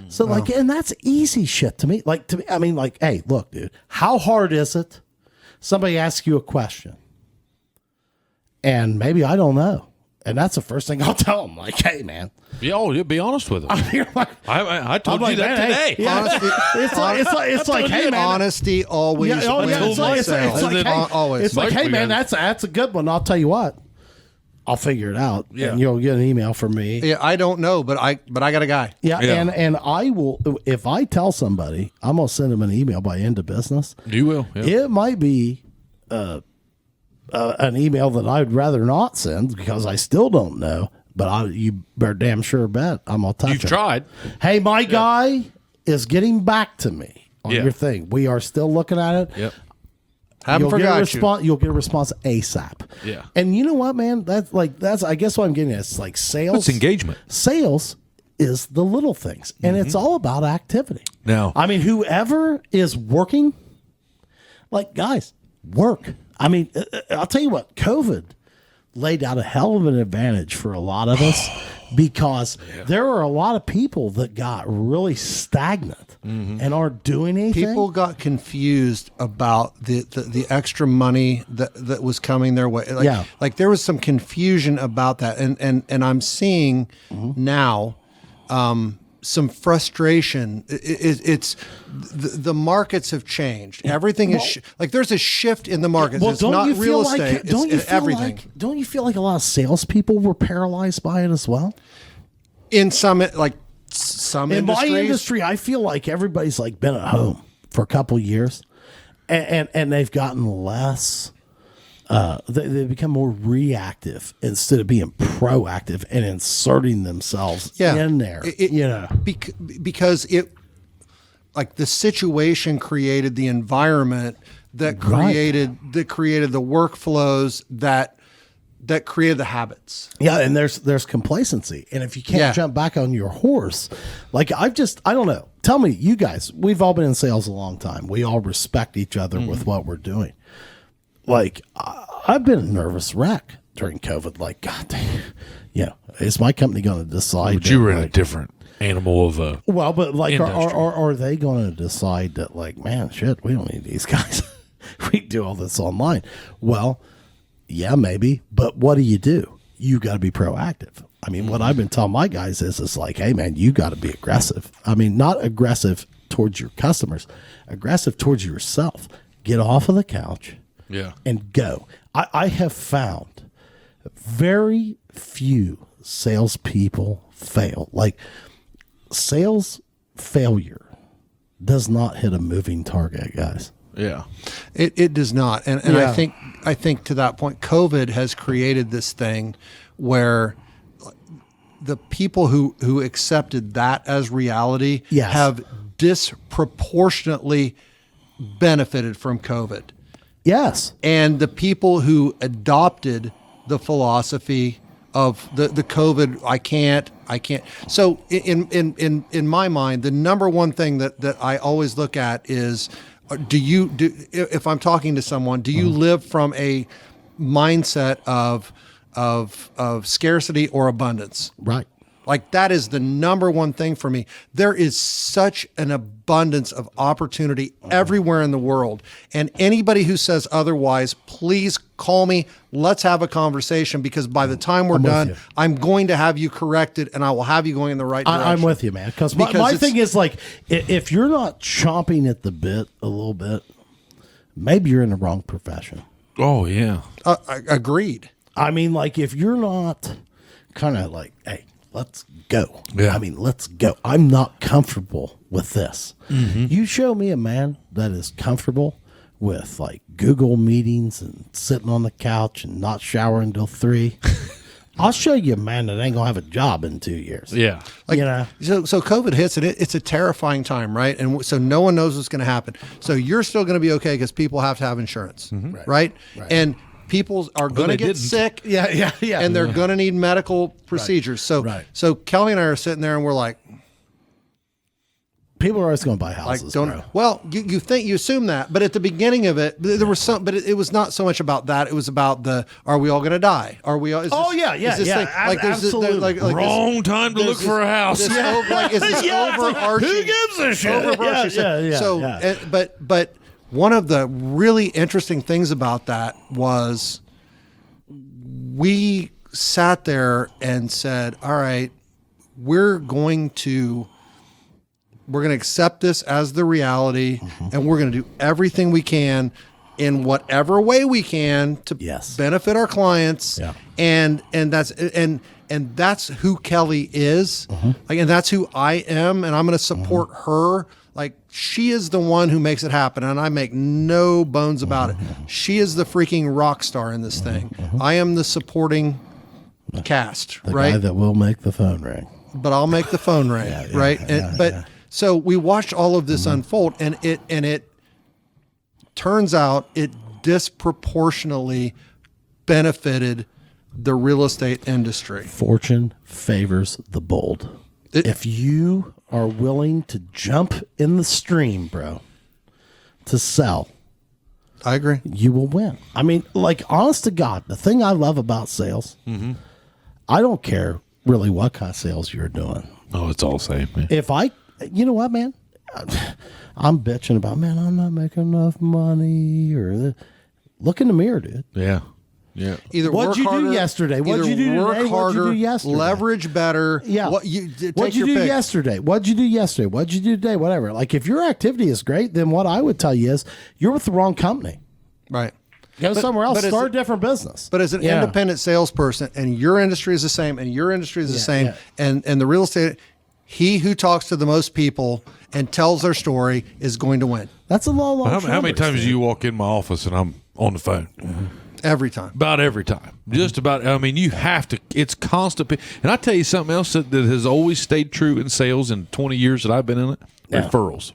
[SPEAKER 1] So like, and that's easy shit to me. Like to me, I mean, like, hey, look, dude, how hard is it? Somebody asks you a question and maybe I don't know. And that's the first thing I'll tell them. Like, hey, man.
[SPEAKER 2] You'll be honest with them. I told you that today.
[SPEAKER 1] Hey, honesty, it's like, hey, man.
[SPEAKER 3] Honesty always.
[SPEAKER 1] It's like, hey, man, that's a good one. I'll tell you what. I'll figure it out. Yeah. And you'll get an email from me.
[SPEAKER 3] Yeah, I don't know, but I got a guy.
[SPEAKER 1] Yeah. And I will, if I tell somebody, I'm going to send them an email by end of business.
[SPEAKER 2] You will. Yeah.
[SPEAKER 1] It might be an email that I'd rather not send because I still don't know, but you better damn sure bet I'm going to touch it.
[SPEAKER 2] You've tried.
[SPEAKER 1] Hey, my guy is getting back to me on your thing. We are still looking at it.
[SPEAKER 2] Yep.
[SPEAKER 1] You'll get a response ASAP.
[SPEAKER 2] Yeah.
[SPEAKER 1] And you know what, man? That's I guess what I'm getting at. It's like sales.
[SPEAKER 2] It's engagement.
[SPEAKER 1] Sales is the little things. And it's all about activity.
[SPEAKER 2] Now,
[SPEAKER 1] I mean, whoever is working, like, guys, work. I mean, I'll tell you what, COVID laid out a hell of an advantage for a lot of us because there are a lot of people that got really stagnant and aren't doing anything.
[SPEAKER 3] People got confused about the extra money that was coming their way. Like there was some confusion about that. And I'm seeing now some frustration. It's the markets have changed. Everything is like there's a shift in the markets. It's not real estate. It's everything.
[SPEAKER 1] Don't you feel like a lot of salespeople were paralyzed by it as well?
[SPEAKER 3] In some
[SPEAKER 1] in
[SPEAKER 3] industries.
[SPEAKER 1] My industry, I feel like everybody's like been at home for a couple of years, and they've gotten less. They become more reactive instead of being proactive and inserting themselves in there.
[SPEAKER 3] Because it, like the situation created the environment that created the workflows that created the habits.
[SPEAKER 1] Yeah, and there's complacency, and if you can't jump back on your horse, like I don't know. Tell me, you guys, we've all been in sales a long time. We all respect each other with what we're doing. Like, I've been a nervous wreck during COVID. Like, God damn, is my company going to decide?
[SPEAKER 2] But you were in a different animal of a
[SPEAKER 1] but like, are they going to decide that, like, man, shit, we don't need these guys. We do all this online. Well, yeah, maybe, but what do? You got to be proactive. I mean, what I've been telling my guys is like, hey, man, you got to be aggressive. I mean, not aggressive towards your customers, aggressive towards yourself. Get off of the couch and go. I have found very few salespeople fail. Like, sales failure does not hit a moving target, guys.
[SPEAKER 2] Yeah.
[SPEAKER 3] It does not. And I think to that point, COVID has created this thing where the people who accepted that as reality have disproportionately benefited from COVID.
[SPEAKER 1] Yes.
[SPEAKER 3] And the people who adopted the philosophy of the COVID, I can't. So in my mind, the number one thing that I always look at is, if I'm talking to someone, do you live from a mindset of scarcity or abundance?
[SPEAKER 1] Right.
[SPEAKER 3] Like, that is the number one thing for me. There is such an abundance of opportunity everywhere in the world. And anybody who says otherwise, please call me. Let's have a conversation, because by the time we're done, I'm going to have you corrected and I will have you going in the right direction.
[SPEAKER 1] I'm with you, man. Because my thing is, like, if you're not chomping at the bit a little bit, maybe you're in the wrong profession.
[SPEAKER 2] Oh, yeah.
[SPEAKER 3] Agreed.
[SPEAKER 1] I mean, like, if you're not kind of like, hey, let's go.
[SPEAKER 2] Yeah.
[SPEAKER 1] I mean, let's go. I'm not comfortable with this. Mm-hmm. You show me a man that is comfortable with, like, Google meetings and sitting on the couch and not showering until 3. I'll show you a man that ain't gonna have a job in 2 years.
[SPEAKER 2] Yeah.
[SPEAKER 3] Like,
[SPEAKER 1] you know?
[SPEAKER 3] So COVID hits, and it's a terrifying time, right? And so no one knows what's going to happen. So you're still going to be okay because people have to have insurance,
[SPEAKER 1] Mm-hmm.
[SPEAKER 3] right? And people are going to get sick.
[SPEAKER 1] Yeah.
[SPEAKER 3] And they're going to need medical procedures. So Kelly and I are sitting there and we're like,
[SPEAKER 1] people are always going to buy houses. Bro.
[SPEAKER 3] Well, you assume that, but at the beginning of it, there was some, but it was not so much about that. It was about are we all going to die? Are we all?
[SPEAKER 1] Absolutely.
[SPEAKER 3] Like
[SPEAKER 2] wrong time to look for a house.
[SPEAKER 3] Is this overarching?
[SPEAKER 2] Who gives a shit?
[SPEAKER 3] But one of the really interesting things about that was we sat there and said, all right, we're going to accept this as the reality, and we're going to do everything we can in whatever way we can to benefit our clients.
[SPEAKER 1] Yeah.
[SPEAKER 3] And that's who Kelly is. Like, and that's who I am. And I'm going to support her. Like, she is the one who makes it happen. And I make no bones about it. She is the freaking rock star in this thing. I am the supporting cast,
[SPEAKER 1] the
[SPEAKER 3] right?
[SPEAKER 1] guy that will make the phone ring.
[SPEAKER 3] But I'll make the phone ring, right? So we watched all of this unfold, and it turns out it disproportionately benefited the real estate industry.
[SPEAKER 1] Fortune favors the bold. If you are willing to jump in the stream, bro, to sell,
[SPEAKER 3] I agree.
[SPEAKER 1] You will win. I mean, like, honest to God, the thing I love about sales, I don't care really what kind of sales you're doing.
[SPEAKER 2] Oh, it's all the same.
[SPEAKER 1] Yeah. You know what, man? I'm bitching about, man, I'm not making enough money, look in the mirror, dude.
[SPEAKER 2] Yeah. Yeah.
[SPEAKER 3] Either
[SPEAKER 1] what'd you do yesterday? What'd you do today? What'd you do yesterday?
[SPEAKER 3] Leverage better.
[SPEAKER 1] Yeah.
[SPEAKER 3] What'd you do
[SPEAKER 1] yesterday? What'd you do yesterday? What'd you do today? Whatever. Like, if your activity is great, then what I would tell you is you're with the wrong company.
[SPEAKER 3] Right.
[SPEAKER 1] Go somewhere else. Start a different business.
[SPEAKER 3] But as an independent salesperson, and your industry is the same, and your industry is the same, and the real estate, he who talks to the most people and tells their story is going to win.
[SPEAKER 1] That's a long
[SPEAKER 2] How many times do you walk in my office and I'm on the phone?
[SPEAKER 3] Every time.
[SPEAKER 2] About every time. Just about. I mean, you have to. It's constant. And I tell you something else that has always stayed true in sales in 20 years that I've been in it. Referrals.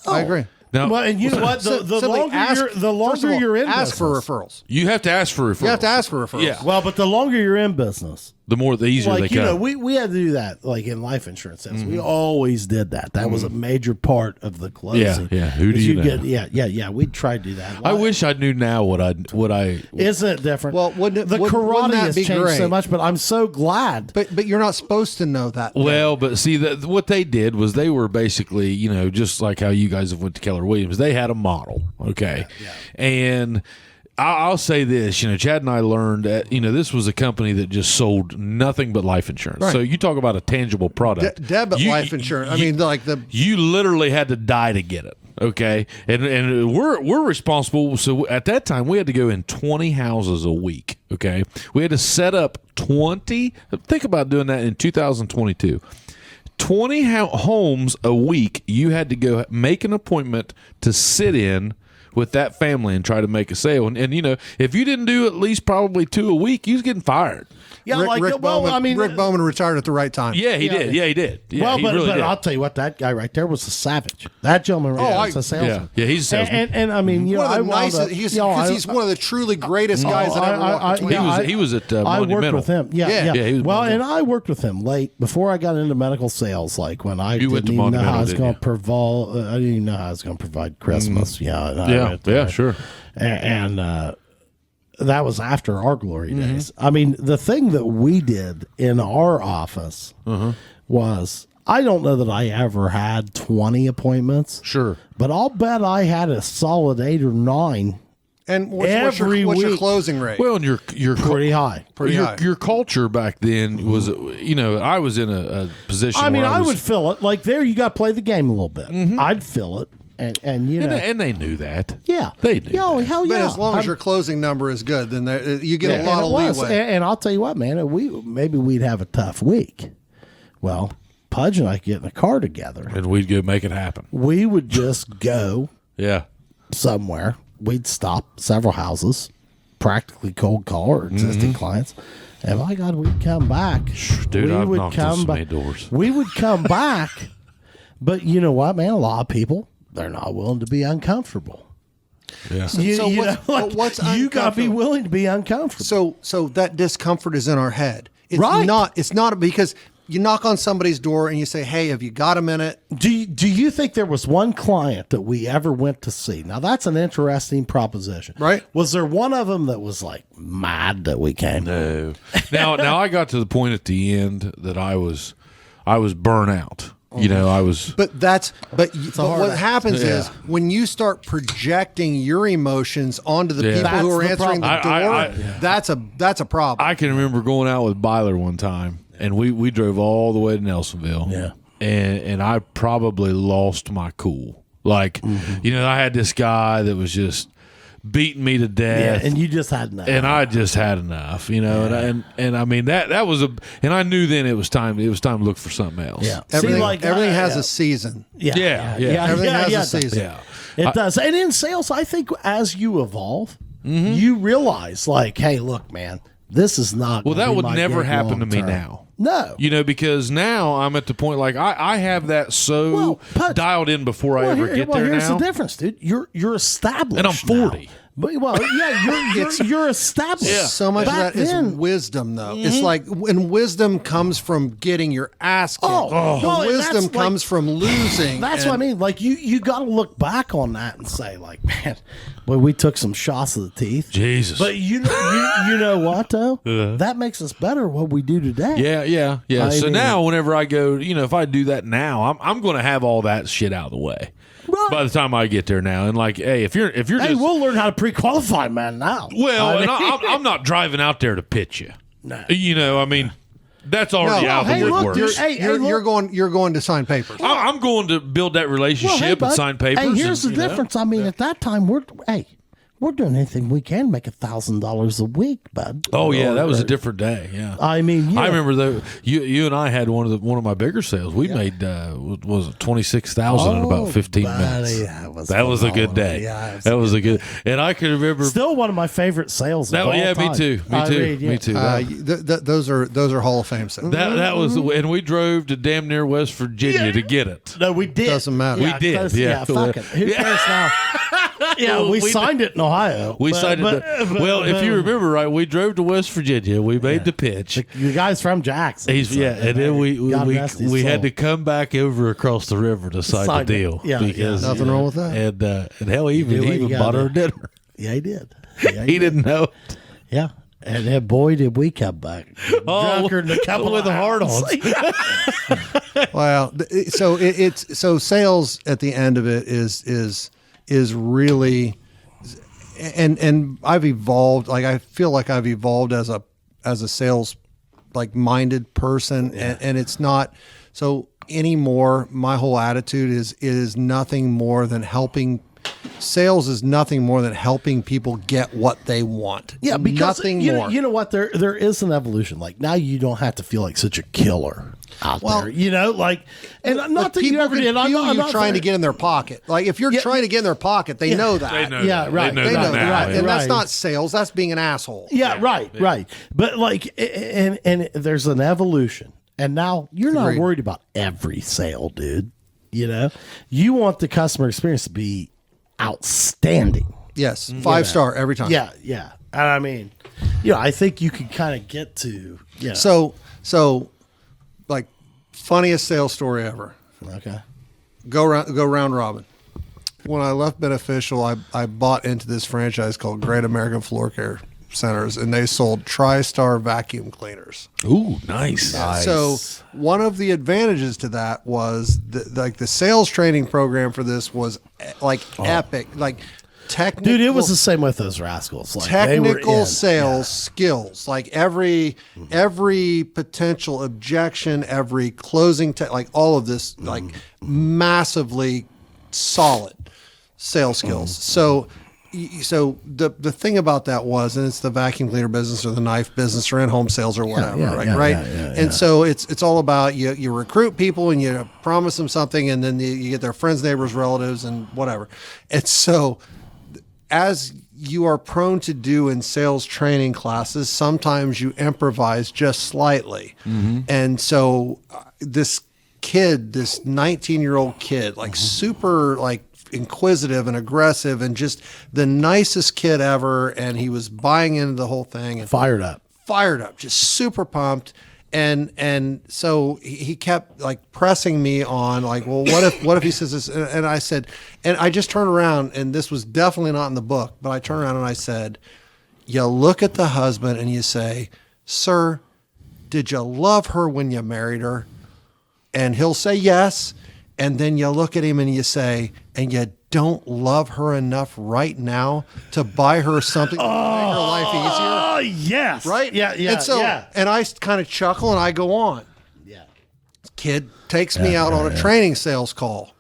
[SPEAKER 3] I agree.
[SPEAKER 2] Now,
[SPEAKER 1] well, and you know what? The longer you're in
[SPEAKER 3] ask
[SPEAKER 1] business,
[SPEAKER 3] for referrals.
[SPEAKER 2] You have to ask for referrals.
[SPEAKER 3] You have to ask for referrals.
[SPEAKER 2] Yeah.
[SPEAKER 1] Well, but the longer you're in business,
[SPEAKER 2] the easier they come.
[SPEAKER 1] We had to do that, like, in life insurance sales. We always did that. That was a major part of the closing.
[SPEAKER 2] Yeah. Who do you know?
[SPEAKER 1] Yeah. We tried to do that.
[SPEAKER 2] I wish I knew now what I.
[SPEAKER 1] Isn't it different?
[SPEAKER 3] Well,
[SPEAKER 1] the karate has changed so much, but I'm so glad.
[SPEAKER 3] But you're not supposed to know that.
[SPEAKER 2] Well, but see, what they did was they were basically, just like how you guys have went to Keller Williams. They had a model, okay, and I'll say this, Chad and I learned that, this was a company that just sold nothing but life insurance.
[SPEAKER 3] Right.
[SPEAKER 2] So you talk about a tangible product.
[SPEAKER 3] Debit life insurance.
[SPEAKER 2] You literally had to die to get it. Okay. And we're responsible. So at that time we had to go in 20 houses a week. Okay. We had to set up 20. Think about doing that in 2022. 20 homes a week. You had to go make an appointment to sit in with that family and try to make a sale. And if you didn't do at least probably 2 a week, you was getting fired.
[SPEAKER 1] Yeah,
[SPEAKER 3] Rick Bowman retired at the right time.
[SPEAKER 2] Yeah, he did. Yeah, he did. Yeah,
[SPEAKER 1] well,
[SPEAKER 2] he
[SPEAKER 1] but,
[SPEAKER 2] really
[SPEAKER 1] but
[SPEAKER 2] did.
[SPEAKER 1] I'll tell you what, that guy right there was a savage. That gentleman right there was a salesman.
[SPEAKER 2] Yeah, he's a salesman.
[SPEAKER 1] And I mean,
[SPEAKER 3] One of the nicest. He's one of the truly greatest guys that ever walked between.
[SPEAKER 2] He was at
[SPEAKER 1] I
[SPEAKER 2] Monumental.
[SPEAKER 1] worked with him. Yeah.
[SPEAKER 2] he was
[SPEAKER 1] Well, and I worked with him late before I got into medical sales. Like when I
[SPEAKER 2] went
[SPEAKER 1] didn't
[SPEAKER 2] to
[SPEAKER 1] even know how I was
[SPEAKER 2] Monumental,
[SPEAKER 1] going to provide. I didn't even know how I was going to provide Christmas.
[SPEAKER 2] Yeah, sure.
[SPEAKER 1] And that was after our glory days. I mean, the thing that we did in our office was, I don't know that I ever had 20 appointments.
[SPEAKER 2] Sure.
[SPEAKER 1] But I'll bet I had a solid 8 or 9.
[SPEAKER 3] And what's your closing rate?
[SPEAKER 2] Well, and your
[SPEAKER 1] Pretty high.
[SPEAKER 2] Your culture back then was, I was in a position.
[SPEAKER 1] I mean,
[SPEAKER 2] where
[SPEAKER 1] I would fill it. Like there, you got to play the game a little bit. I'd fill it. And
[SPEAKER 2] and they knew that.
[SPEAKER 1] Yeah.
[SPEAKER 2] They knew.
[SPEAKER 1] Hell
[SPEAKER 3] But
[SPEAKER 1] yeah.
[SPEAKER 3] as long as your closing number is good, then you get a lot of leeway.
[SPEAKER 1] And I'll tell you what, man, maybe we'd have a tough week. Well, Pudge and I get in a car together.
[SPEAKER 2] And we'd go make it happen.
[SPEAKER 1] We would just go somewhere. We'd stop several houses, practically cold call our existing clients. And my God, we'd come back.
[SPEAKER 2] Dude, I've knocked on so many doors.
[SPEAKER 1] We would come back. But you know what, man? A lot of people, they're not willing to be uncomfortable.
[SPEAKER 2] Yeah.
[SPEAKER 1] You got to be willing to be uncomfortable.
[SPEAKER 3] So that discomfort is in our head. It's
[SPEAKER 1] Right.
[SPEAKER 3] It's not because you knock on somebody's door and you say, "Hey, have you got a minute?"
[SPEAKER 1] Do you think there was one client that we ever went to see? Now that's an interesting proposition,
[SPEAKER 3] right?
[SPEAKER 1] Was there one of them that was like mad that we came?
[SPEAKER 2] No. Now I got to the point at the end that I was burnt out. I was.
[SPEAKER 3] But what happens is when you start projecting your emotions onto the people who are answering the door, that's a problem.
[SPEAKER 2] I can remember going out with Byler one time, and we drove all the way to Nelsonville.
[SPEAKER 1] Yeah.
[SPEAKER 2] And I probably lost my cool. Like, I had this guy that was just beating me to death.
[SPEAKER 1] Yeah, and you just had enough.
[SPEAKER 2] And I just had enough, and I mean that was and I knew then it was time to look for something else.
[SPEAKER 1] Yeah.
[SPEAKER 3] Everything has a season.
[SPEAKER 2] Yeah.
[SPEAKER 3] Everything has a season.
[SPEAKER 2] Yeah.
[SPEAKER 1] It does. And in sales, I think as you evolve, you realize like, hey, look, man, this is not.
[SPEAKER 2] Well, that would
[SPEAKER 1] my
[SPEAKER 2] never
[SPEAKER 1] gig
[SPEAKER 2] happen to me
[SPEAKER 1] long-term.
[SPEAKER 2] now.
[SPEAKER 1] No.
[SPEAKER 2] Because now I'm at the point like I have that
[SPEAKER 1] Pudge,
[SPEAKER 2] dialed in before I ever get there
[SPEAKER 1] here's
[SPEAKER 2] now.
[SPEAKER 1] the difference, dude. You're established.
[SPEAKER 2] And I'm 40.
[SPEAKER 1] Now. But, you're established.
[SPEAKER 3] So much
[SPEAKER 1] Back
[SPEAKER 3] of that is
[SPEAKER 1] then,
[SPEAKER 3] wisdom, though. It's like when wisdom comes from getting your ass kicked.
[SPEAKER 1] Well,
[SPEAKER 3] Wisdom
[SPEAKER 1] that's
[SPEAKER 3] comes from losing.
[SPEAKER 1] That's what I mean. Like you got to look back on that and say, like, man, boy, we took some shots of the teeth.
[SPEAKER 2] Jesus.
[SPEAKER 1] But you know what though? That makes us better what we do today.
[SPEAKER 2] Yeah. So now, whenever I go, if I do that now, I'm going to have all that shit out of the way.
[SPEAKER 1] Right.
[SPEAKER 2] By the time I get there now, and like, hey, if you're just,
[SPEAKER 1] we'll learn how to pre-qualify, man. Now,
[SPEAKER 2] I'm not driving out there to pitch you.
[SPEAKER 1] No.
[SPEAKER 2] I mean, that's already out the woodwork.
[SPEAKER 3] You're going to sign papers.
[SPEAKER 2] I'm going to build that relationship and sign papers.
[SPEAKER 1] Hey, here's the difference. I mean, at that time, we're doing anything we can make $1,000 a week, bud.
[SPEAKER 2] Oh yeah, that was a different day. Yeah,
[SPEAKER 1] I mean,
[SPEAKER 2] I remember though. You and I had one of my bigger sales. We made was it 26,000 in about 15 minutes. That was a good day.
[SPEAKER 1] Yeah,
[SPEAKER 2] that was a good. And I can remember
[SPEAKER 1] still one of my favorite sales. Of all time.
[SPEAKER 2] Me too. Me too.
[SPEAKER 3] Those are Hall of Fame sales.
[SPEAKER 2] That was, and we drove to damn near West Virginia to get it.
[SPEAKER 1] No, we did.
[SPEAKER 3] Doesn't matter.
[SPEAKER 2] We did. Yeah,
[SPEAKER 1] fuck it. Who cares now? Yeah, we signed it in Ohio.
[SPEAKER 2] We signed it. Well, if you remember right, we drove to West Virginia. We made the pitch.
[SPEAKER 1] The guy's from Jackson.
[SPEAKER 2] And then we had to come back over across the river to sign the deal. Because
[SPEAKER 3] nothing wrong with that.
[SPEAKER 2] And hell, he even bought her dinner.
[SPEAKER 1] Yeah, he did.
[SPEAKER 2] He didn't know.
[SPEAKER 1] Yeah. And then, boy, did we come back drunker than a couple
[SPEAKER 2] with
[SPEAKER 1] of
[SPEAKER 2] hard-ons.
[SPEAKER 3] Well, so sales at the end of it is really and I've evolved. Like I feel like I've evolved as a sales like minded person, and it's not so anymore. My whole attitude is nothing more than helping. Sales is nothing more than helping people get what they want.
[SPEAKER 1] Yeah, because
[SPEAKER 3] nothing
[SPEAKER 1] you
[SPEAKER 3] more.
[SPEAKER 1] You know what? There is an evolution. Like now, you don't have to feel like such a killer out there. You know, like, and not that you ever did. I'm not
[SPEAKER 3] trying to get in their pocket. Like if you're trying to get in their pocket, they know that.
[SPEAKER 2] They know
[SPEAKER 1] Yeah,
[SPEAKER 2] that.
[SPEAKER 1] right.
[SPEAKER 2] They
[SPEAKER 3] They know
[SPEAKER 2] that
[SPEAKER 3] that,
[SPEAKER 2] now.
[SPEAKER 3] and that's
[SPEAKER 1] Right.
[SPEAKER 3] not sales. That's being an asshole.
[SPEAKER 1] Yeah, right. But like, and there's an evolution, and now you're not
[SPEAKER 3] Agreed.
[SPEAKER 1] worried about every sale, dude. You know, you want the customer experience to be outstanding.
[SPEAKER 3] Yes, 5-star every time.
[SPEAKER 1] Yeah. And I mean, I think you can kind of get to,
[SPEAKER 3] So, like, funniest sales story ever.
[SPEAKER 1] Okay.
[SPEAKER 3] Go round robin. When I left Beneficial, I bought into this franchise called Great American Floor Care Centers, and they sold TriStar vacuum cleaners.
[SPEAKER 2] Ooh, nice.
[SPEAKER 3] So one of the advantages to that was the sales training program for this was epic, like technical.
[SPEAKER 1] Dude, it was the same with those rascals. Like they were
[SPEAKER 3] technical
[SPEAKER 1] in.
[SPEAKER 3] sales skills, like every potential objection, every closing, like all of this, like massively solid sales skills. So the thing about that was, and it's the vacuum cleaner business or the knife business or in-home sales or whatever, right? And so it's all about you recruit people and you promise them something, and then you get their friends, neighbors, relatives, and whatever. And so as you are prone to do in sales training classes, sometimes you improvise just slightly. And so this 19-year-old kid, like super like inquisitive and aggressive and just the nicest kid ever, and he was buying into the whole thing and
[SPEAKER 1] Fired up,
[SPEAKER 3] just super pumped. And so he kept like pressing me on like, well, what if he says this? And I said, and I just turned around, and this was definitely not in the book, but I turned around and I said, you look at the husband and you say, sir, did you love her when you married her? And he'll say yes. And then you look at him and you say, and you don't love her enough right now to buy her something to make her life easier?
[SPEAKER 1] Oh, yes.
[SPEAKER 3] Right?
[SPEAKER 1] Yeah.
[SPEAKER 3] And so, and I kind of chuckle and I go on.
[SPEAKER 1] Yeah.
[SPEAKER 3] Kid takes me out on a training sales call,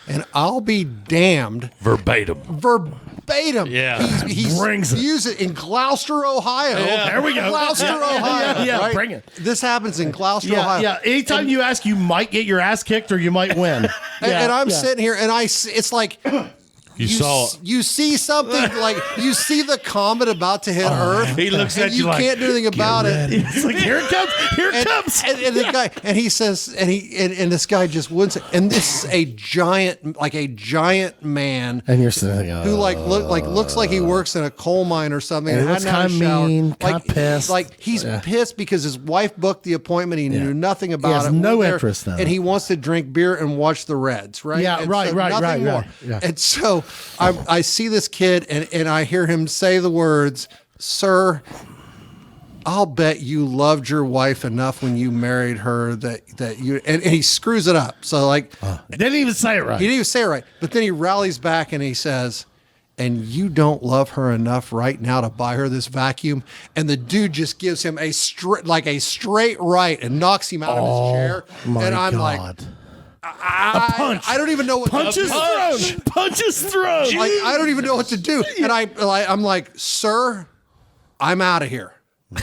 [SPEAKER 3] and I'll be damned.
[SPEAKER 2] Verbatim. Yeah.
[SPEAKER 3] He's
[SPEAKER 1] Brings it.
[SPEAKER 3] use it in Gloucester, Ohio.
[SPEAKER 1] There we go.
[SPEAKER 3] Gloucester, Ohio.
[SPEAKER 1] Yeah,
[SPEAKER 3] right?
[SPEAKER 1] bring it.
[SPEAKER 3] This happens in Gloucester,
[SPEAKER 1] Yeah,
[SPEAKER 3] Ohio.
[SPEAKER 1] yeah. Anytime you ask, you might get your ass kicked or you might win.
[SPEAKER 3] And I'm sitting here, and it's like
[SPEAKER 2] You saw it.
[SPEAKER 3] You see something like you see the comet about to hit Earth.
[SPEAKER 2] He looks
[SPEAKER 3] and
[SPEAKER 2] at you like,
[SPEAKER 3] can't do anything about it.
[SPEAKER 1] It's like, here it comes. Here it comes.
[SPEAKER 3] And the guy, and he says, and this guy just wouldn't say, and this is a giant man.
[SPEAKER 1] And you're sitting
[SPEAKER 3] Who looks like he works in a coal mine or something.
[SPEAKER 1] And he
[SPEAKER 3] hadn't
[SPEAKER 1] looks
[SPEAKER 3] had a
[SPEAKER 1] kinda
[SPEAKER 3] shower.
[SPEAKER 1] mean, kinda pissed.
[SPEAKER 3] Like he's pissed because his wife booked the appointment. He knew nothing about
[SPEAKER 1] has
[SPEAKER 3] it.
[SPEAKER 1] no
[SPEAKER 3] Went there,
[SPEAKER 1] interest in it.
[SPEAKER 3] and he wants to drink beer and watch the Reds. Right?
[SPEAKER 1] Yeah,
[SPEAKER 3] And
[SPEAKER 1] right,
[SPEAKER 3] so
[SPEAKER 1] right,
[SPEAKER 3] nothing
[SPEAKER 1] right,
[SPEAKER 3] more.
[SPEAKER 1] right. Yeah.
[SPEAKER 3] And so I see this kid and I hear him say the words, "Sir, I'll bet you loved your wife enough when you married her that you," and he screws it up. So like,
[SPEAKER 1] Didn't even say it right.
[SPEAKER 3] he didn't even say it right, but then he rallies back and he says, "And you don't love her enough right now to buy her this vacuum?" And the dude just gives him a straight right and knocks him out of his chair.
[SPEAKER 1] My
[SPEAKER 3] And I'm like,
[SPEAKER 1] God.
[SPEAKER 3] I don't even know what
[SPEAKER 1] Punch his throat. Punch his throat.
[SPEAKER 3] Like, I don't even know what to do. And I'm like, "Sir, I'm out of here.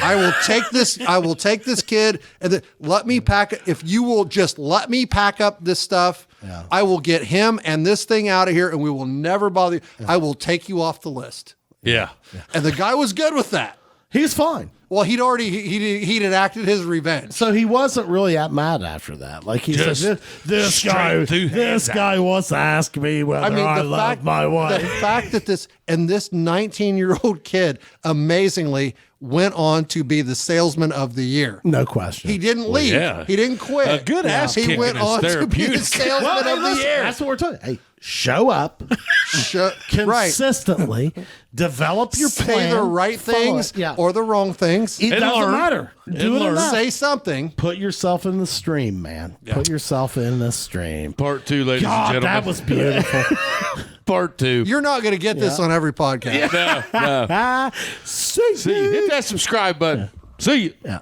[SPEAKER 3] I will take this. I will take this kid and let me pack it. If you will just let me pack up this stuff, I will get him and this thing out of here, and we will never bother you. I will take you off the list."
[SPEAKER 2] Yeah.
[SPEAKER 3] And the guy was good with that.
[SPEAKER 1] He's fine.
[SPEAKER 3] Well, he'd already he'd enacted his revenge.
[SPEAKER 1] So he wasn't really that mad after that. Like he
[SPEAKER 2] Just
[SPEAKER 1] said, this guy wants to ask me whether I love my wife.
[SPEAKER 3] The fact that this 19-year-old kid amazingly went on to be the salesman of the year.
[SPEAKER 1] No question.
[SPEAKER 3] He didn't leave.
[SPEAKER 2] yeah.
[SPEAKER 3] He didn't quit.
[SPEAKER 2] A good ass
[SPEAKER 3] He
[SPEAKER 2] kicking
[SPEAKER 3] went
[SPEAKER 2] is
[SPEAKER 3] on to be the
[SPEAKER 2] therapeutic.
[SPEAKER 3] salesman of the year.
[SPEAKER 1] That's what we're talking. Hey, show up
[SPEAKER 3] Right.
[SPEAKER 1] consistently, develop your plan,
[SPEAKER 3] Say the right
[SPEAKER 1] follow
[SPEAKER 3] things
[SPEAKER 1] it. Yeah.
[SPEAKER 3] or the wrong things.
[SPEAKER 1] It doesn't
[SPEAKER 2] learn.
[SPEAKER 1] matter. Do it
[SPEAKER 2] learn.
[SPEAKER 1] enough.
[SPEAKER 3] Say something.
[SPEAKER 1] Put yourself in the stream, man. Put yourself in the stream.
[SPEAKER 2] Part 2, ladies and
[SPEAKER 1] God,
[SPEAKER 2] gentlemen.
[SPEAKER 1] that was beautiful.
[SPEAKER 2] Part 2.
[SPEAKER 3] You're not going to get this on every podcast.
[SPEAKER 2] No.
[SPEAKER 1] See
[SPEAKER 2] See you. Hit that subscribe button. See you.
[SPEAKER 1] Yeah.